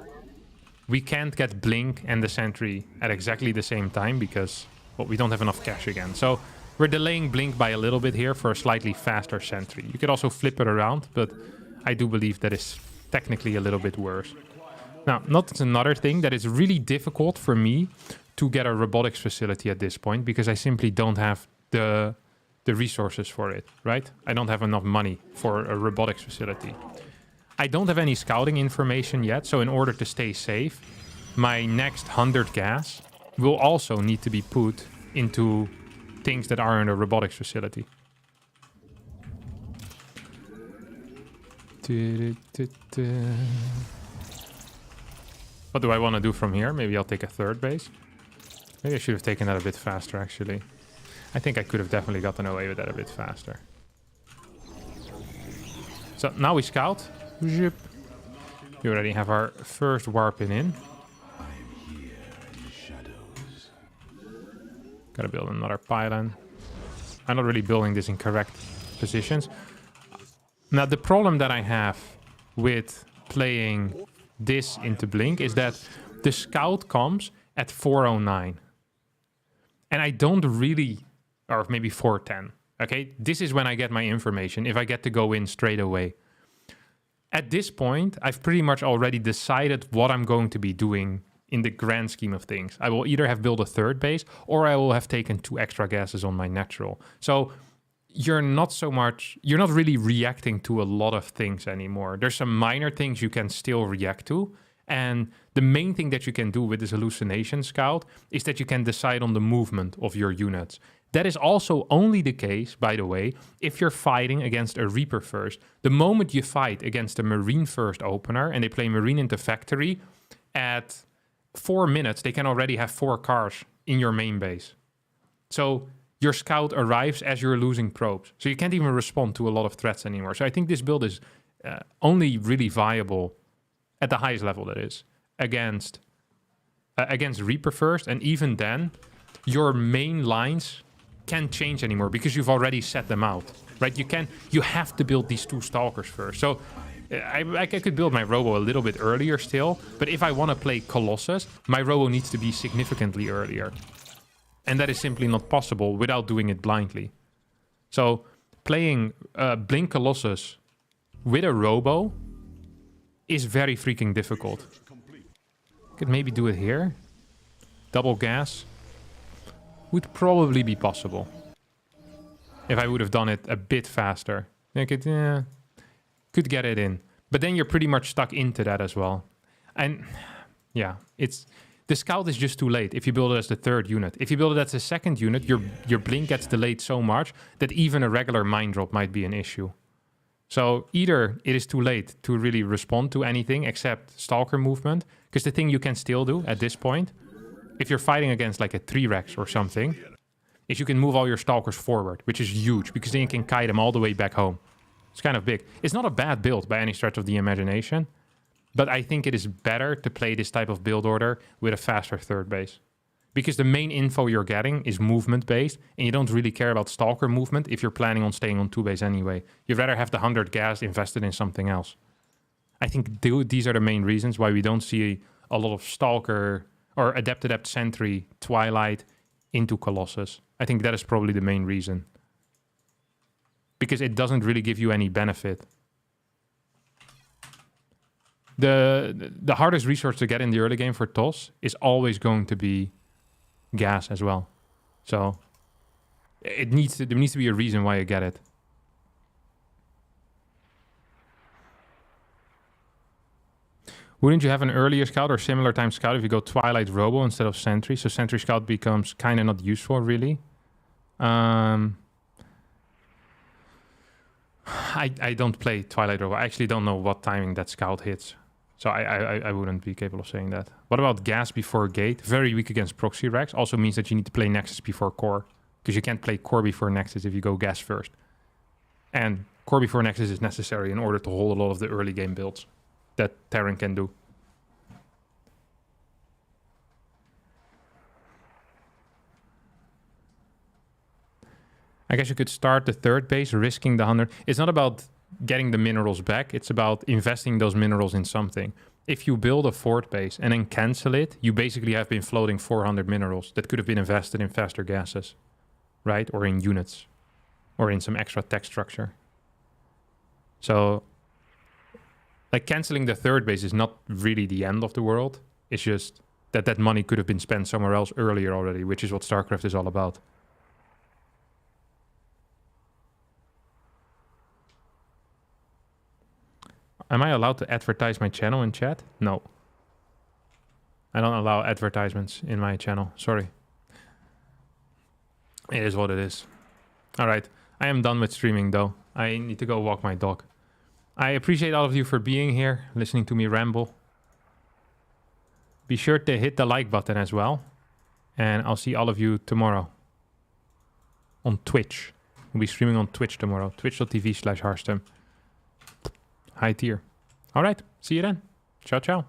Speaker 1: We can't get Blink and the Sentry at exactly the same time because, well, we don't have enough cash again. So we're delaying Blink by a little bit here for a slightly faster Sentry. You could also flip it around, but I do believe that is technically a little bit worse. Now, that's another thing that is really difficult for me to get a robotics facility at this point because I simply don't have the resources for it, right? I don't have enough money for a robotics facility. I don't have any scouting information yet, so in order to stay safe, my next 100 gas will also need to be put into things that are in a robotics facility. What do I want to do from here? Maybe I'll take a third base. Maybe I should have taken that a bit faster, actually. I think I could have definitely gotten away with that a bit faster. So now we scout. We already have our first warp in. Gotta build another pylon. I'm not really building this in correct positions. Now the problem that I have with playing this into Blink is that the scout comes at 409. And I don't really... or maybe 410. Okay, this is when I get my information, if I get to go in straight away. At this point, I've pretty much already decided what I'm going to be doing in the grand scheme of things. I will either have built a third base, or I will have taken 2 extra gases on my natural. So you're not really reacting to a lot of things anymore. There's some minor things you can still react to. And the main thing that you can do with this hallucination scout is that you can decide on the movement of your units. That is also only the case, by the way, if you're fighting against a Reaper first. The moment you fight against a Marine first opener and they play Marine into Factory, at 4 minutes, they can already have 4 cars in your main base. So your scout arrives as you're losing probes. So you can't even respond to a lot of threats anymore. So I think this build is only really viable at the highest level, that is, against Reaper first. And even then, your main lines can't change anymore because you've already set them out, right? You have to build these 2 Stalkers first. So I could build my Robo a little bit earlier still, but if I want to play Colossus, my Robo needs to be significantly earlier. And that is simply not possible without doing it blindly. So playing Blink Colossus with a Robo is very freaking difficult. Could maybe do it here. Double gas would probably be possible if I would have done it a bit faster. I could get it in, but then you're pretty much stuck into that as well. And yeah, the scout is just too late if you build it as the third unit. If you build it as the second unit, your blink gets delayed so much that even a regular mine drop might be an issue. So either it is too late to really respond to anything except Stalker movement, because the thing you can still do at this point, if you're fighting against like a 3-Rex or something, is you can move all your Stalkers forward, which is huge, because then you can kite them all the way back home. It's kind of big. It's not a bad build by any stretch of the imagination, but I think it is better to play this type of build order with a faster third base. Because the main info you're getting is movement-based, and you don't really care about Stalker movement if you're planning on staying on 2-base anyway. You'd rather have the 100 gas invested in something else. I think these are the main reasons why we don't see a lot of Stalker or Adept Sentry, Twilight into Colossus. I think that is probably the main reason. Because it doesn't really give you any benefit. The hardest resource to get in the early game for TOS is always going to be gas as well. So there needs to be a reason why you get it. Wouldn't you have an earlier scout or similar time scout if you go Twilight Robo instead of Sentry? So Sentry Scout becomes kind of not useful, really. I don't play Twilight Robo. I actually don't know what timing that scout hits. So I wouldn't be capable of saying that. What about gas before gate? Very weak against proxy Rex. Also means that you need to play Nexus before core. Because you can't play core before Nexus if you go gas first. And core before Nexus is necessary in order to hold a lot of the early game builds that Terran can do. I guess you could start the third base, risking the 100. It's not about getting the minerals back. It's about investing those minerals in something. If you build a fourth base and then cancel it, you basically have been floating 400 minerals that could have been invested in faster gases, right? Or in units, or in some extra tech structure. So, like, canceling the third base is not really the end of the world. It's just that money could have been spent somewhere else earlier already, which is what Starcraft is all about. Am I allowed to advertise my channel in chat? No. I don't allow advertisements in my channel. Sorry. It is what it is. Alright. I am done with streaming though. I need to go walk my dog. I appreciate all of you for being here, listening to me ramble. Be sure to hit the like button as well. And I'll see all of you tomorrow. On Twitch. We'll be streaming on Twitch tomorrow. Twitch.tv/Harstem. High tier. All right. See you then. Ciao, ciao.